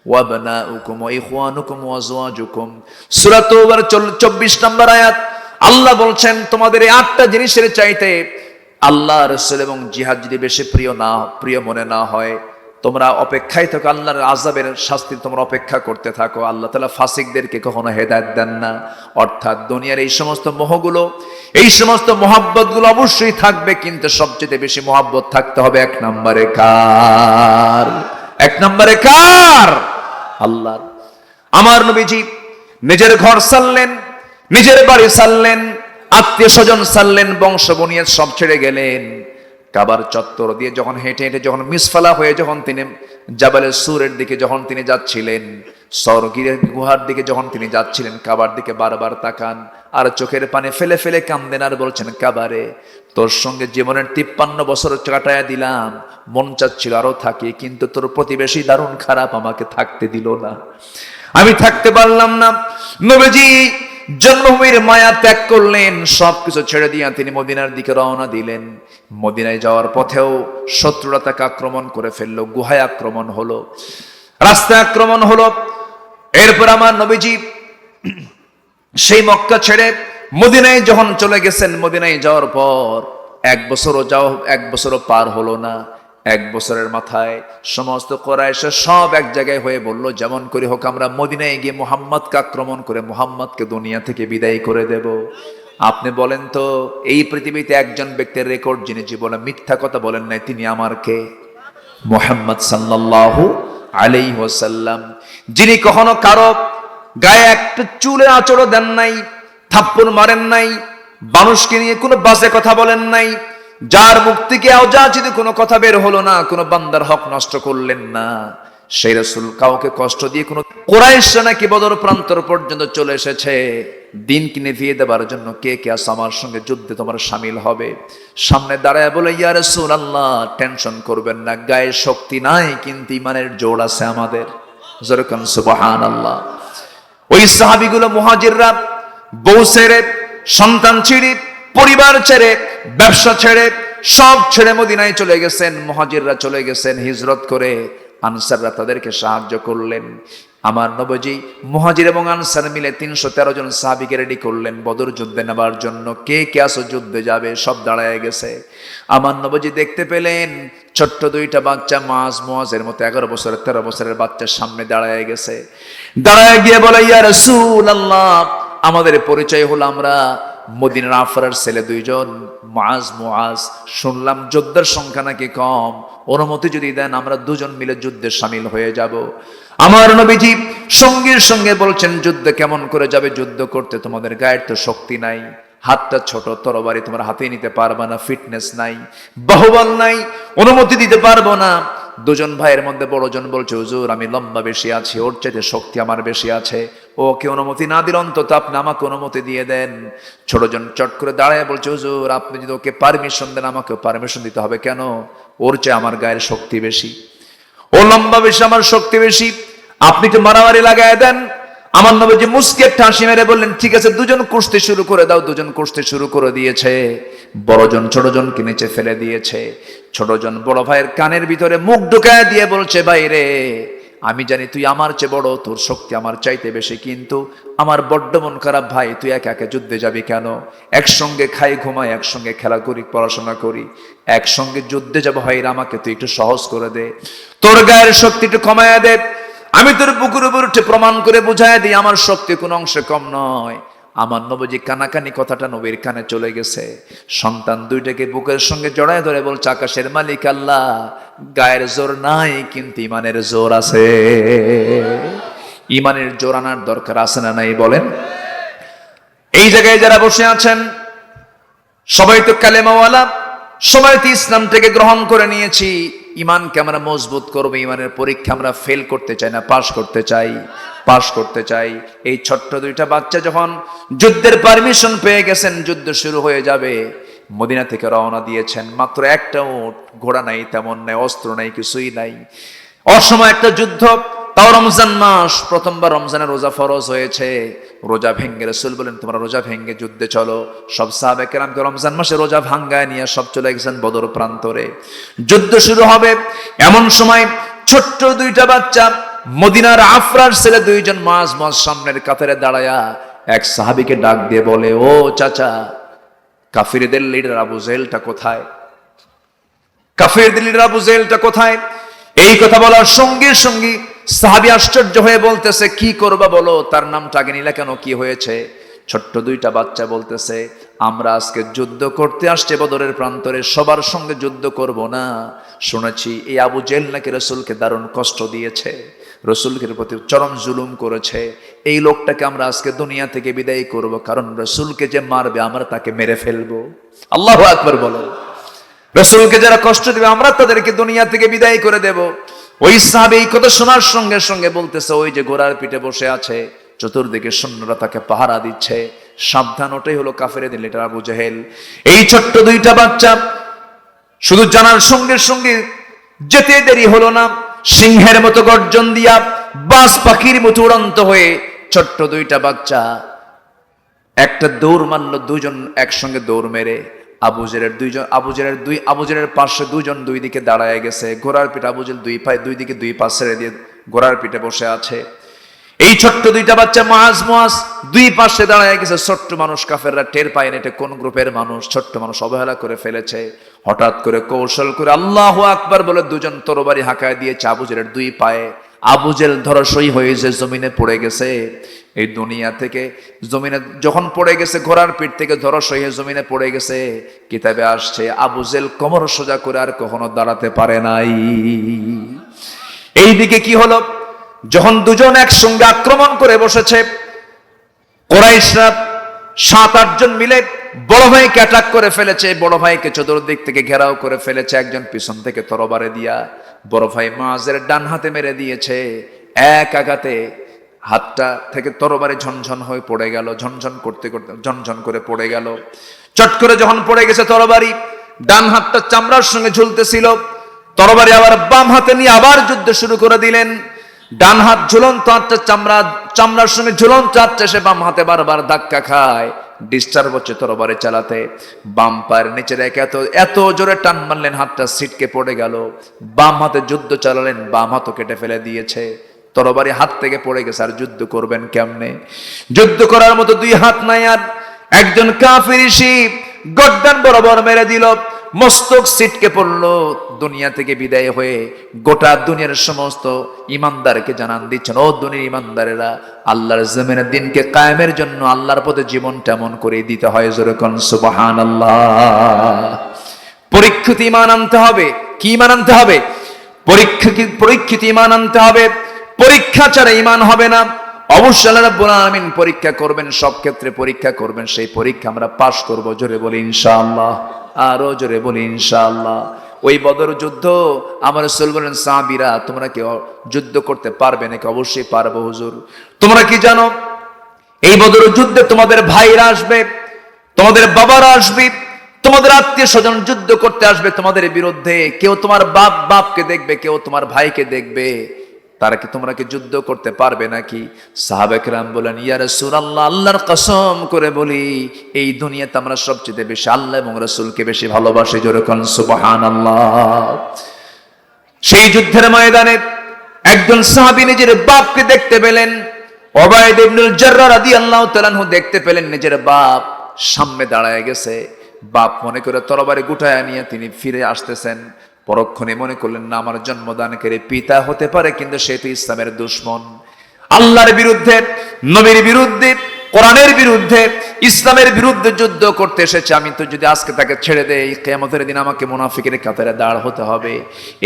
S1: ওয়া আবনাউকুম ওয়া ইখওয়ানুকুম ওয়া আজওয়াজুকুম, সূরা তাওবার 24 নম্বর আয়াত। আল্লাহ বলছেন তোমাদের এই 8টা জিনিসের চাইতে আল্লাহ, রাসূল এবং জিহাদ যদি বেশি প্রিয় মনে না হয়, তোমরা অপেক্ষায় থাকো, আল্লাহর আযাবের শাস্তি তোমরা অপেক্ষা করতে থাকো। আল্লাহ তাআলা ফাসিকদেরকে কখনো হেদায়েত দেন না। অর্থাৎ দুনিয়ার এই সমস্ত মোহগুলো, এই সমস্ত মহাব্বতগুলো অবশ্যই থাকবে, কিন্তু সবচেয়ে বেশি মহাব্বত থাকতে হবে 1 নম্বরে কার? 1 নম্বরে কার? আল্লাহর। আমার নবীজি নিজের ঘর ছাড়লেন, নিজের বাড়ি ছাড়লেন, আত্মীয় স্বজন ছাড়লেন, বংশ বুনিয়াদ সব ছেড়ে গেলেন। কাবার চত্বর দিয়ে যখন হেঁটে হেঁটে যখন মিসফালা হয়ে যখন তিনি জাবালে সুরের দিকে যখন তিনি যাচ্ছিলেন, সরগিরের গুহার দিকে যখন তিনি যাচ্ছিলেন, কাবার দিকে বারবার তাকান আর চোখের পানি ফেলে ফেলে কান্দেন আর বলছেন, কাবারে তোর সঙ্গে জীবনের 53 বছর কাটায়া দিলাম, মন চাচ্ছিল আরো থাকি, কিন্তু তোর প্রতিবেশী দারুণ খারাপ, আমাকে থাকতে দিল না, আমি থাকতে পারলাম না। নবীজি জন্মভূমির মায়া ত্যাগ করলেন, সবকিছু ছেড়ে দিয়ে তিনি মদিনার দিকে রওনা দিলেন। মদিনায় যাওয়ার পথেও শত্রুরা তাকে আক্রমণ করে ফেললো, গুহায় আক্রমণ হলো, রাস্তায় আক্রমণ হলো। এরপর আমার নবীজি সেই মক্কা ছেড়ে মদিনায় যখন চলে গেছেন, মদিনায় যাওয়ার পর 1 বছরও পার হলো না। 1 বছরের মাথায় সমস্ত কুরাইশ সব এক জায়গায় হয়ে বলল, যেমন করে হোক আমরা মদিনায় গিয়ে মুহাম্মদকে আক্রমণ করে মুহাম্মদকে দুনিয়া থেকে বিদায় করে দেব। আপনি বলেন তো, এই পৃথিবীতে একজন ব্যক্তির রেকর্ড যিনি জীবনে মিথ্যা কথা বলেন নাই, তিনি আমার কে? মুহাম্মদ সাল্লাল্লাহু আলাইহি ওয়াসাল্লাম, যিনি কখনো কারো গায়ে একটা চুলের আঁচড়ও দেন নাই, থাপ্পড় মারেন নাই, মানুষকে নিয়ে কোনো বাজে কথা বলেন নাই, যার মুখ থেকে অযাচিত কোনো কথা বের হলো না, কোনো বান্দার হক নষ্ট করলেন না। সেই রাসূল কাউকে কষ্ট দিয়ে কোনো কুরাইশ নাকি বদর প্রান্তর পর্যন্ত চলে এসেছে দিনকে নিভিয়ে দেবার জন্য। কে কে আছে আমার সঙ্গে যুদ্ধে তোমার শামিল হবে? সামনে দাঁড়ায় বলে, ইয়া রাসূলুল্লাহ টেনশন করবেন না, গায়ে শক্তি নাই কিন্তু ইমানের জোর আছে আমাদের। যেরকম সুবহানাল্লাহ। ওই সাহাবীগুলো মুহাজিররা বউ ছেড়ে, সন্তান ছেড়ে, পরিবার ছেড়ে, ব্যবসা ছেড়ে, সব ছেড়ে মদিনায় চলে গেছেন। মুহাজিররা চলে গেছেন হিজরত করে, আনসাররা তাদেরকে সাহায্য করলেন। আমার নবীজি মুহাজির এবং আনসার মিলে 313 জন সাহাবীকে রেডি করলেন বদর যুদ্ধে নেবার জন্য। কে কে আসো যুদ্ধে যাবে? সব দাঁড়ায় গেছে। আমার নবীজি দেখতে পেলেন ছোট্ট 2টা বাচ্চা, মুআজের মতো 11 বছরের 13 বছরের বাচ্চার সামনে দাঁড়ায় গেছে। দাঁড়ায় গিয়ে বলে, ইয়া রাসূলুল্লাহ আমাদের পরিচয় হলো আমরা মদিনার আফরার ছেলে 2 জন, মুআজ। শুনলাম যুদ্ধের সংখ্যা নাকি কম, অনুমতি যদি দেন আমরা 2 জন মিলে যুদ্ধে শামিল হয়ে যাব। আমার নবীজি সঙ্গীর সঙ্গে বলছেন, যুদ্ধে কেমন করে যাবে? যুদ্ধ করতে তোমাদের গায়ের তো শক্তি নাই, হাতটা ছোট, তরবারি তোমার হাতে নিতে পারবে না, ফিটনেস নাই, বাহুবল নাই, অনুমতি দিতে পারবো না। 2 জন ভাইয়ের মধ্যে বড়জন বলছে, হুজুর আমি লম্বা বেশি আছি, ওর চাইতে শক্তি আমার বেশি আছে, ওকে অনুমতি না দিলে অন্তত আপনি আমাকে অনুমতি দিয়ে দেন। ছোটজন চট করে দাঁড়ায় বলছে, হুজুর আপনি যদি ওকে পারমিশন দেন আমাকে পারমিশন দিতে হবে কেন? ওর চেয়ে আমার গায়ের শক্তি বেশি, ও লম্বা বেশি, আমার শক্তি বেশি, আপনি তো মারামারি লাগায় দেন। আমার নবীজি মুস্কি একটা হাসি মেরে বললেন, ঠিক আছে 2 জন কুস্তি শুরু করে দাও। 2 জন কুস্তি শুরু করে দিয়েছে। বড়জন ছোটজনকে নিচে ফেলে দিয়েছে। ছোটজন বড় ভাইয়ের কানের ভিতরে মুখ ঢুকায় দিয়ে বলছে, ভাই রে আমি জানি তুই আমার চেয়ে বড়, তোর শক্তি আমার চাইতে বেশি, কিন্তু আমার বড্ড মন খারাপ ভাই, তুই একা একা যুদ্ধে যাবি কেন? একসঙ্গে খাই ঘুমাই, একসঙ্গে খেলা করি, পড়াশোনা করি, একসঙ্গে যুদ্ধে যাবো ভাই, আমাকে তুই একটু সহজ করে দে, তোর গায়ের শক্তি একটু কমায়া দে, আমি তোর বুকুর উপর উঠে প্রমাণ করে বুঝাই দিই আমার শক্তি কোন অংশে কম নয়। আমার নবজি কানাকানি কথাটা নবীর কানে চলে গেছে। সন্তান দুইটাকে বুকের সঙ্গে জড়ায় ধরে বলছে, আকাশের মালিক আল্লাহ, গায়ের জোর নাই কিন্তু ইমানের জোর আছে। ইমানের জোর আনার দরকার আছে না নাই বলেন? এই জায়গায় যারা বসে আছেন সবাই তো কালেমাওয়ালা, সবাই তো ইসলামটাকে গ্রহণ করে নিয়েছি। ইমানকে আমরা মজবুত করবো, ইমানের পরীক্ষা আমরা ফেল করতে চাই না, পাশ করতে চাই, পাশ করতে চাই। এই ছোট্ট দুইটা বাচ্চা যখন যুদ্ধের পারমিশন পেয়ে গেছেন, যুদ্ধ শুরু হয়ে যাবে, মদিনা থেকে রওনা দিয়েছেন। মাত্র একটা উট, ঘোড়া নাই, তেমন নাই, অস্ত্র নাই, কিছুই নাই, অসময় একটা যুদ্ধ। তাও রমজান মাস, প্রথমবার রমজানের রোজা ফরজ হয়েছে। রোজা ভেঙ্গে রাসূল বলেন, তোমরা রোজা ভেঙ্গে যুদ্ধে চলো। সব সাহাবা কেরামকে রমজান মাসে রোজা ভাঙ্গায় নিয়ে সব চলে গেছেন বদর প্রান্তরে। যুদ্ধ শুরু হবে, এমন সময় ছোট্ট দুইটা বাচ্চা, মদিনার আফরার ছেলে দুইজন, মাঝ সামনের কাতারে দাঁড়ায়া এক সাহাবীকে ডাক দিয়ে বলে, ও চাচা, কাফিরদের লিডার আবু জেহেলটা কোথায়? কাফিরদের লিডার আবু জেহেলটা কোথায়? এই কথা বলার সঙ্গে সঙ্গে সাহাবী আশ্চর্য হয়ে বলতেছে, কি করবা বলো, তার নামটা আগে নিলা কেন, কি হয়েছে? ছোট্ট দুইটা বাচ্চা বলতেছে, আমরা আজকে যুদ্ধ করতে আসছে বদরের প্রান্তরে, সবার সঙ্গে যুদ্ধ করব না। শুনেছি এই আবু জেহেল নাকি রাসূলকে দারুণ কষ্ট দিয়েছে, রাসূলের প্রতি চরম জুলুম করেছে। এই লোকটাকে আমরা আজকে দুনিয়া থেকে বিদায় করব, কারণ রাসূলকে যে মারবে আমরা তাকে মেরে ফেলবো। আল্লাহু আকবার বলেন। রাসূলকে যারা কষ্ট দিবে আমরা তাদেরকে দুনিয়া থেকে বিদায় করে দেব। ওই সাহাবী এই কথা শোনার সঙ্গে সঙ্গে বলতেছে, ওই যে ঘোড়ার পিঠে বসে আছে, চতুর্দিকে সৈন্যরা তাকে পাহারা দিচ্ছে, সাবধান, ওটাই হলো কাফেরদের লিডার আবু জেহেল। এই ছোট্ট দুইটা বাচ্চা শুধু জানার সঙ্গে সঙ্গে যেতে দেরি হলো না, সিংহের মতো গর্জন দিয়া, বাজ পাখির মতো উড়ন্ত হয়ে ছোট্ট দুইটা বাচ্চা একটা দৌড় মারল। দুজন একসঙ্গে দৌড় মেরে আবু জেহেলের পাশে দুজন দুই দিকে দাঁড়ায় গেছে। ঘোড়ার পিঠে আবু জেহেল দুই দিকে দুই পা ছেড়ে দিয়ে ঘোড়ার পিঠে বসে আছে। এই ছোট্ট দুইটা বাচ্চা মুআজ দুই পাশে দাঁড়ায় গেছে। ছোট্ট মানুষ, কাফেররা টের পায় না এটা কোন গ্রুপের মানুষ। ছোট্ট মানুষ অবহেলা করে ফেলেছে। হঠাৎ করে কৌশল করে আল্লাহু আকবার বলে দুজন তরবারি হাঁকায় দিয়েছে আবু জেহেলের দুই পায়ে। আবু জেহেল ধরাশয়ী হয়ে যে জমিনে পড়ে গেছে। এই দুনিয়া থেকে জমিনে যখন পড়ে গেছে, ঘোড়ার পিঠ থেকে ধরাশয়ী হয়ে জমিনে পড়ে গেছে। কিতাবে আসছে আবু জেহেল কোমর সোজা করে আর কখনো দাঁড়াতে পারে নাই। এইদিকে কি হলো, যখন দুজন একসঙ্গে আক্রমণ করে বসেছে, কুরাইশরা 7-8 জন মিলে বড় ভাইকে অ্যাটাক করে ফেলেছে। বড় ভাইকে চতুর্দিক থেকে ঘেরাও করে ফেলেছে। একজন পিছন থেকে তরবারে দিয়া বড় ভাই মুআজের ডান হাতে মেরে দিয়েছে। এক আঘাতে হাতটা থেকে তরবারি ঝনঝন হয়ে পড়ে গেল। ঝনঝন করতে করতে ঝনঝন করে পড়ে গেল। চট করে যখন পড়ে গেছে তরবারি, ডান হাতটা চামড়ার সঙ্গে ঝুলতেছিল। তরবারি আবার বাম হাতে নিয়ে আবার যুদ্ধ শুরু করে দিলেন। ডান হাত ঝুলন্ত, হাতটা চামড়ার সঙ্গে ঝুলন্ত, হাতটা সে বাম হাতে বারবার ধাক্কা খায়। ডিস্টার্ব হচ্ছে তরবারি চালাতে। বাম পায়ের নিচে রেখে এত জোরে টান মারলেন, হাতটা ছিটকে পড়ে গেল। বাম হাতে যুদ্ধ চালালেন, বাম হাতও কেটে ফেলে দিয়েছে। তরবারি হাত থেকে পড়ে গেছে। আর যুদ্ধ করবেন কেমনে? যুদ্ধ করার মতো দুই হাত নাই। আর একজন কাফির শিব গর্দান বরাবর মেরে দিল, মস্তক ছিটকে পড়লো। দুনিয়া থেকে বিদায় হয়ে গোটা দুনিয়ার সমস্ত ইমানদারকে জানান দিচ্ছেন, ও দুনিয়ার ইমানদারেরা, আল্লাহর জমিনের দিনকে কায়েমের জন্য আল্লাহর পথে জীবনটা এমন করে দিতে হয়। জোরে কোন সুবহানাল্লাহ। পরীক্ষিত ঈমান আনতে হবে। কি ঈমান আনতে হবে? পরীক্ষিত ঈমান আনতে হবে। পরীক্ষা ছাড়া ঈমান হবে না। অবশ্যই আল্লাহ রাব্বুল আলামিন পরীক্ষা করবেন, সব ক্ষেত্রে পরীক্ষা করবেন। সেই পরীক্ষা আমরা পাশ করব। জোরে বলি ইনশাআল্লাহ। আরো জোরে বলি ইনশাআল্লাহ। ওই বদর যুদ্ধ আমার রাসূল বলেন, সাহাবীরা তোমরা কি যুদ্ধ করতে পারবে নাকি? অবশ্যই পারবো হুজুর। তোমরা কি জানো এই বদর যুদ্ধে তোমাদের ভাইরা আসবে, তোমাদের বাবারা আসবে, তোমাদের আত্মীয় স্বজন যুদ্ধ করতে আসবে তোমাদের বিরুদ্ধে। কেউ তোমার বাপকে দেখবে, কেউ তোমার ভাইকে দেখবে। তারা কি তোমরা কি যুদ্ধ করতে পারবে নাকি? সাহাবা কেরাম বলেন, ইয়া রাসূলুল্লাহ, আল্লাহর কসম করে বলি, এই দুনিয়াতে আমরা সবচেয়ে বেশি আল্লাহ এবং রাসূলকে বেশি ভালোবাসি। জোরে কোন সুবহানাল্লাহ। সেই যুদ্ধের ময়দানে একজন সাহাবী নিজের বাপকে দেখতে পেলেন, উবাইদা ইবনুল জাররাহ রাদিয়াল্লাহু তাআলা আনহু দেখতে পেলেন নিজের বাপ সামনে দাঁড়ায় গেছে। বাপ মনে করে তরবারি গুটায় নিয়ে তিনি ফিরে আসতেছেন। পরক্ষণে মনে করলেন না, আমার জন্মদানকারী পিতা হতে পারে, কিন্তু সে তো ইসলামের দুশমন। আল্লাহর বিরুদ্ধে, নবীর বিরুদ্ধে, কোরআনের বিরুদ্ধে, ইসলামের বিরুদ্ধে যুদ্ধ করতে এসেছে। আমি তো যদি আজকে তাকে ছেড়ে দেই, কিয়ামতের দিন আমাকে মুনাফিকের কাতারে দাঁড় হতে হবে।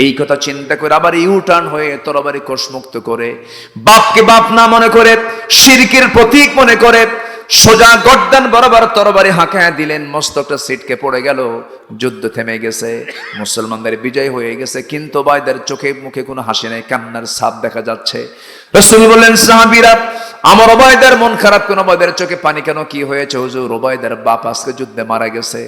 S1: এই কথা চিন্তা করে আবার ইউ টার্ন হয়ে তরবারি কোষমুক্ত করে, বাপকে বাপ না মনে করে, শিরকের প্রতীক মনে করে সোজা গর্দান বরাবর তরবারি হাঁকায়া দিলেন। মস্তকটা ছিটকে পড়ে গেল। যুদ্ধ থেমে গেছে, মুসলমানদের বিজয় হয়ে গেছে। কিন্তু উবাইদার চোখে মুখে কোনো হাসি নাই, কান্নার ছাপ দেখা যাচ্ছে। রাসূল বললেন, সাহাবীরা, আমার উবাইদার মন খারাপ কেন? উবাইদার চোখে পানি কেন? কি হয়েছে হুজুর? উবাইদার বাপ আজকে যুদ্ধে মারা গেছে।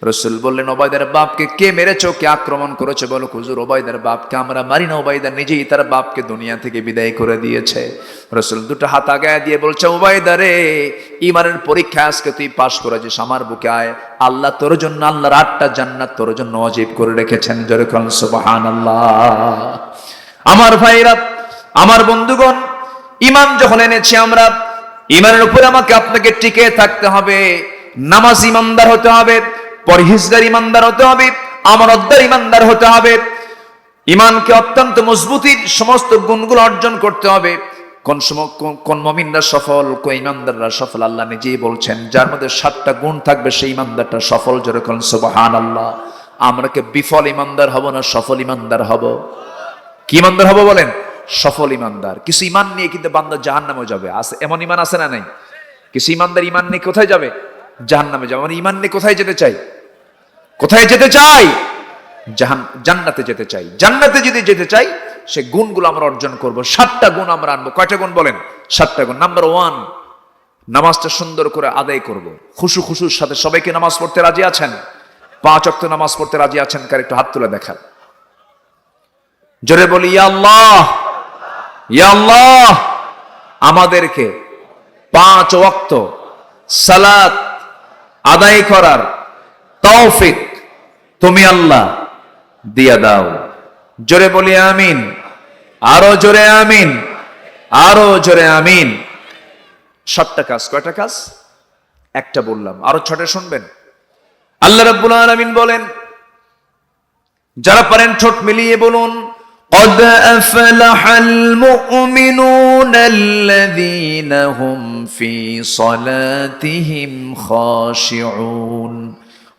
S1: রাসূল বললেন, উবাইদার বাপকে কে মেরেছো, কে আক্রমণ করেছে বলো? হুজুর, উবাইদার বাপকে আমরা মারি না, উবাইদা নিজেই তার বাপকে দুনিয়া থেকে বিদায় করে দিয়েছে। রাসূল দুটো হাত আগায় দিয়ে বলছে, উবাইদা রে, ইমানের পরীক্ষা আজকে তুই পাশ করেছিস, আমার বুকে আয়। আল্লাহ তোর জন্য, আল্লাহর 8টা জান্নাত তোর জন্য ওয়াজিব করে রেখেছেন। জোরে বলুন সুবহানাল্লাহ। আমার ভাইরা, আমার বন্ধুগণ, ঈমান যখন এনেছি আমরা, ঈমানের উপরে আমাকে আপনাকে টিকে থাকতে হবে। নামাজ ঈমানদার হতে হবে, পরহেজগার ঈমানদার হতে হবে, আমানতদার ঈমানদার হতে হবে। ঈমানকে অত্যন্ত মজবুতির সমস্ত গুণগুলো অর্জন করতে হবে। কোন মুমিনরা সফল, কোন ঈমানদাররা সফল? আল্লাহ নিজেই বলছেন, যার মধ্যে 7টা গুণ থাকবে সেই ঈমানদারটা সফল। জোরে বলুন সুবহানাল্লাহ। আমরা কি বিফল ঈমানদার হব না সফল ঈমানদার হব? কি ঈমানদার হব বলেন? সফল ঈমানদার। কিছু ঈমান নিয়ে কিন্তু বান্দা জাহান্নামে যাবে। আছে এমন ঈমান আছে না নাই? কিছু ঈমানদার ঈমান নিয়ে কোথায় যাবে? জাহান্নামে যাবে। মানে ঈমান নিয়ে কোথায় যেতে চাই? কোথায় যেতে চাই? জান্নাতে যেতে চাই। জান্নাতে যদি যেতে চাই, সে গুণগুলো আমরা অর্জন করব। 7টা গুণ আমরা আনবো। কয়টা গুণ বলেন? 7টা গুণ। নাম্বার 1, নামাজটা সুন্দর করে আদায় করব। খুশুর সাথে। সবাইকে নামাজ পড়তে রাজি আছেন? 5 ওয়াক্ত নামাজ পড়তে রাজি আছেন? কার একটু হাত তুলে দেখান। জোরে বলি, ইয়া আল্লাহ, ইয়া আল্লাহ, আমাদেরকে 5 ওয়াক্ত সালাত আদায় করার তৌফিক তুমি আল্লাহ দিয়া দাও। জোরে বলি আমিন। আরো জোরে আমিন, আরো জোরে আমিন। 7টা কাজ। কয়টা কাজ? একটা বললাম, আরো 6টা শুনবেন। আল্লাহ রাব্বুল আলামিন বলেন, যারা পারেন ঠোঁট মিলিয়ে বলুন, قد أفلح المؤمنون الذين هم في صلاتهم خاشعون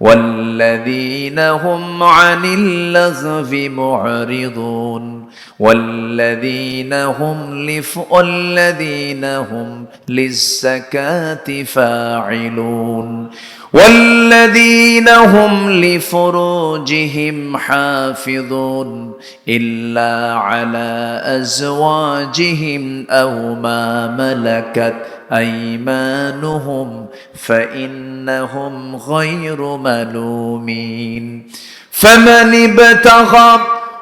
S1: والذين هم عن اللغو معرضون والذين هم للزكاة فاعلون والذين هم لفروجهم حافظون إلا على أزواجهم أو ما ملكت أيمانهم فإنهم غير ملومين فمن ابتغى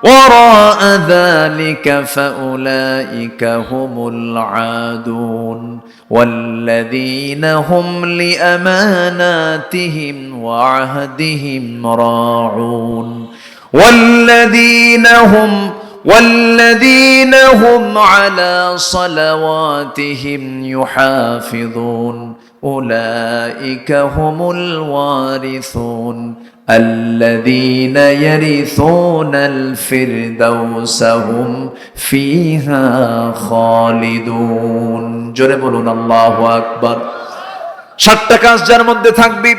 S1: وراء ذلك فأولئك هم العادون والذين هم لأماناتهم وعهدهم راعون والذين هم على صلواتهم يحافظون أولئك هم الوارثون الذين يرثون الفردوس هم فيها خالدون জোরে বলুন আল্লাহু আকবার। 7টা কাজ যার মধ্যে থাকবে,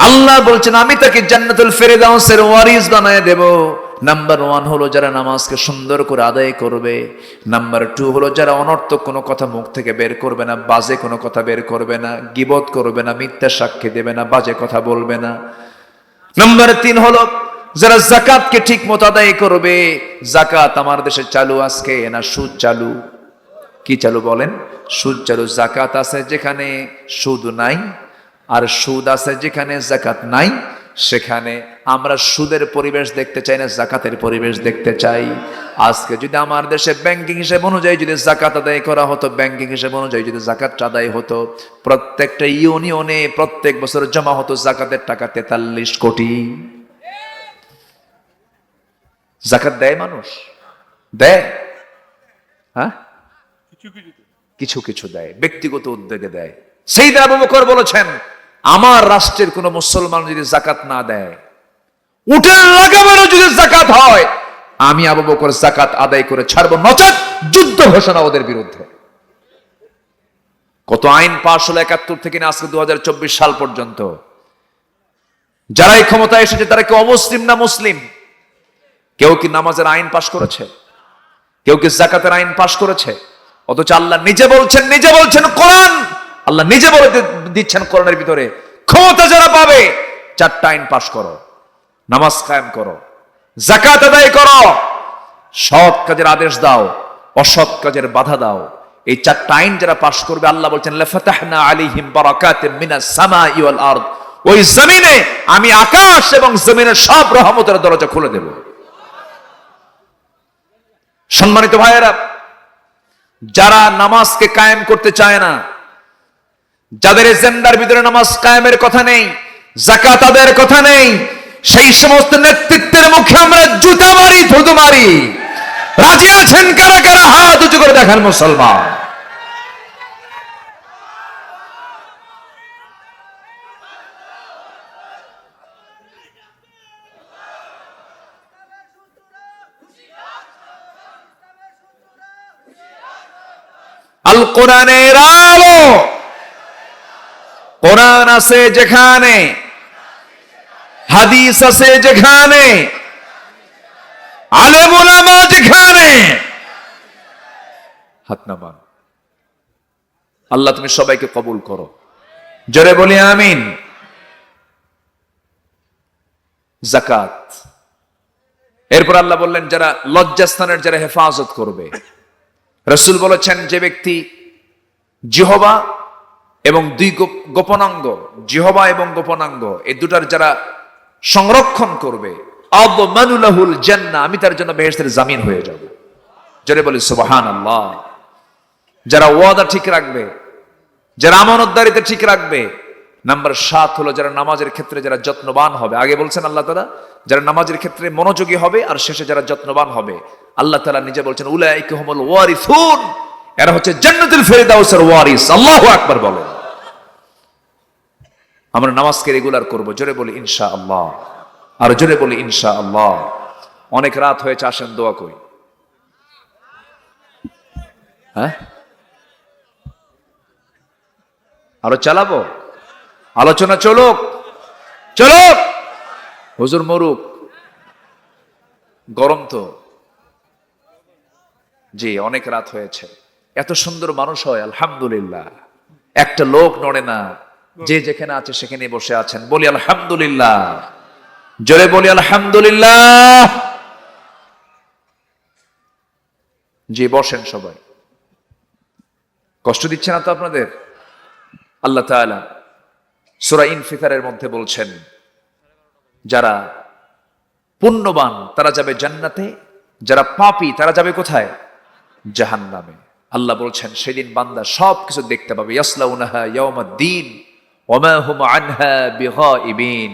S1: আল্লাহ বলছেন আমি তাকে জান্নাতুল ফেরদাউসের ওয়ারিস বানায় দেব। নাম্বার 1 হলো যারা নামাজকে সুন্দর করে আদায় করবে। নাম্বার 2 হলো যারা অনর্থক কোনো কথা মুখ থেকে বের করবে না, বাজে কোনো কথা বের করবে না, গীবত করবে না, মিথ্যা সাক্ষী দেবে না, বাজে কথা বলবে না। নাম্বার 3 হলো যারা যাকাতকে ঠিক মতো আদায় করবে। যাকাত আমার দেশে চালু আজকে না সুদ চালু? কি চালু বলেন? সুদ চালু। যাকাত আছে যেখানে সুদ নাই, আর সুদ আছে যেখানে যাকাত নাই। সেখানে আমরা সুদের পরিবেশ দেখতে চাই না, যাকাতের পরিবেশ দেখতে চাই। আজকে যদি আমার দেশে ব্যাংকিং হিসেব অনুযায়ী যদি যাকাত আদায় করা হতো, ব্যাংকিং হিসেব অনুযায়ী যদি যাকাত আদায় হতো, প্রত্যেকটা ইউনিয়নে প্রত্যেক বছর জমা হতো যাকাতের টাকা 43 কোটি। যাকাত দেয় মানুষ? দেয়? হ্যাঁ, কিছু কিছু দেয়, ব্যক্তিগত উদ্যোগে দেয়। সাইয়েদনা আবু বকর বলেছেন, আমার রাষ্ট্রের কোন মুসলমান যদি যাকাত না দেয়, উটের লাগামেরও যদি যাকাত হয়, আমি আবু বকর যাকাত আদায় করে ছাড়বো, নচেত যুদ্ধ ঘোষণা ওদের বিরুদ্ধে। কত আইন পাশ হলো 71 থেকে আজকে 2024 সাল পর্যন্ত। যারাই ক্ষমতায় এসেছে তারা কি অমুসলিম না মুসলিম? কেউ কি নামাজের আইন পাশ করেছে? কেউ কি যাকাতের আইন পাশ করেছে? অথচ আল্লাহ নিজে বলছেন কোরআন, আল্লাহ নিজে বলে দিচ্ছেন কোরআনের ভিতরে, ক্ষমতা যারা পাবে 4টা আইন পাশ করো, নামাজ কায়েম করো, যাকাত আদায় করো, সৎ কাজের আদেশ দাও, অসৎ কাজের বাধা দাও। এই 4টা আইন যারা পাশ করবে, আল্লাহ বলছেন লাফাতাহনা আলাইহিম বারাকাতিম মিনাস সামাই ওয়াল আরদ, ওই জমিনে আমি আকাশ এবং জমিনের সব রহমতের দরজা খুলে দেব। সম্মানিত ভাইয়েরা, যারা নামাজকে কায়েম করতে চায় না, যাদের এজেন্ডার ভিতরে নামাজ কায়েমের কথা নেই, যাকাত আদায়ের কথা নেই, সেই সমস্ত নেতৃত্বের মুখে আমরা জুতা মারি, থুতু মারি। রাজি আছেন কারা কারা? হাত উঁচু করে দেখান মুসলমান। আল কোরআনের আলো, কোরআন আছে যেখানে, হাদিস আছে যেখানে, আলেম উলামা যেখানে, হাত নামান। আল্লাহ তুমি সবাইকে কবুল করো, জোরে বলি আমিন। যাকাত, এরপর আল্লাহ বললেন যারা লজ্জাস্থানের যারা হেফাজত করবে। রাসূল বলেছেন যে ব্যক্তি জিহবা এবং 2 গোপনাঙ্গ, জিহবা এবং গোপনাঙ্গ এই দুটার যারা সংরক্ষণ করবে, আযমানু লাহুল জান্নাহ, আমি তার জন্য বেহেশতের জামিন হয়ে যাব। জোরে বলি সুবহানাল্লাহ। যারা ওয়াদা ঠিক রাখবে, যারা আমানতদারিতে ঠিক রাখবে। নাম্বার 7 হলো যারা নামাজের ক্ষেত্রে যারা যত্নবান হবে। আগে বলছেন আল্লাহ তাআলা যারা নামাজের ক্ষেত্রে মনোযোগী হবে, আর শেষে যারা যত্নবান হবে। আল্লাহ তাআলা নিজে বলছেন উলাইকা হুমুল ওয়ারিসুন, এরা হচ্ছে জান্নাতুল ফেরদাউসের ওয়ারিস। আল্লাহু আকবার বলেন। আমরা নামাজকে রেগুলার করব, জোরে বলি ইনশাআল্লাহ, আর জোরে বলি ইনশাআল্লাহ। অনেক রাত হয়েছে, আসেন দোয়া করি। হ্যাঁ, আরো চালাবো, আলোচনা চলুক, চলুক। হুজুর মরুক, গরম তো। জি, অনেক রাত হয়েছে। এত সুন্দর মানুষ হয় আলহামদুলিল্লাহ। একটা লোক নড়ে না, যে যেখানে আছে সেখানে বসে আছেন। বলি আলহামদুলিল্লাহ, জোরে বলি আলহামদুলিল্লাহ। জি, বসেন সবাই। কষ্ট দিচ্ছে না তো আপনাদের? আল্লাহ তাআলা সূরা ইনফিতারের মধ্যে বলছেন যারা পুণ্যবান তারা যাবে জান্নাতে, যারা পাপী তারা যাবে কোথায়? জাহান্নামে। আল্লাহ বলছেন সেদিন বান্দা সবকিছু দেখতে পাবে। ইয়াসলাউনাহা ইয়াউমাদ্দিন ওয়া মা হুম আনহা বিগাইবিন।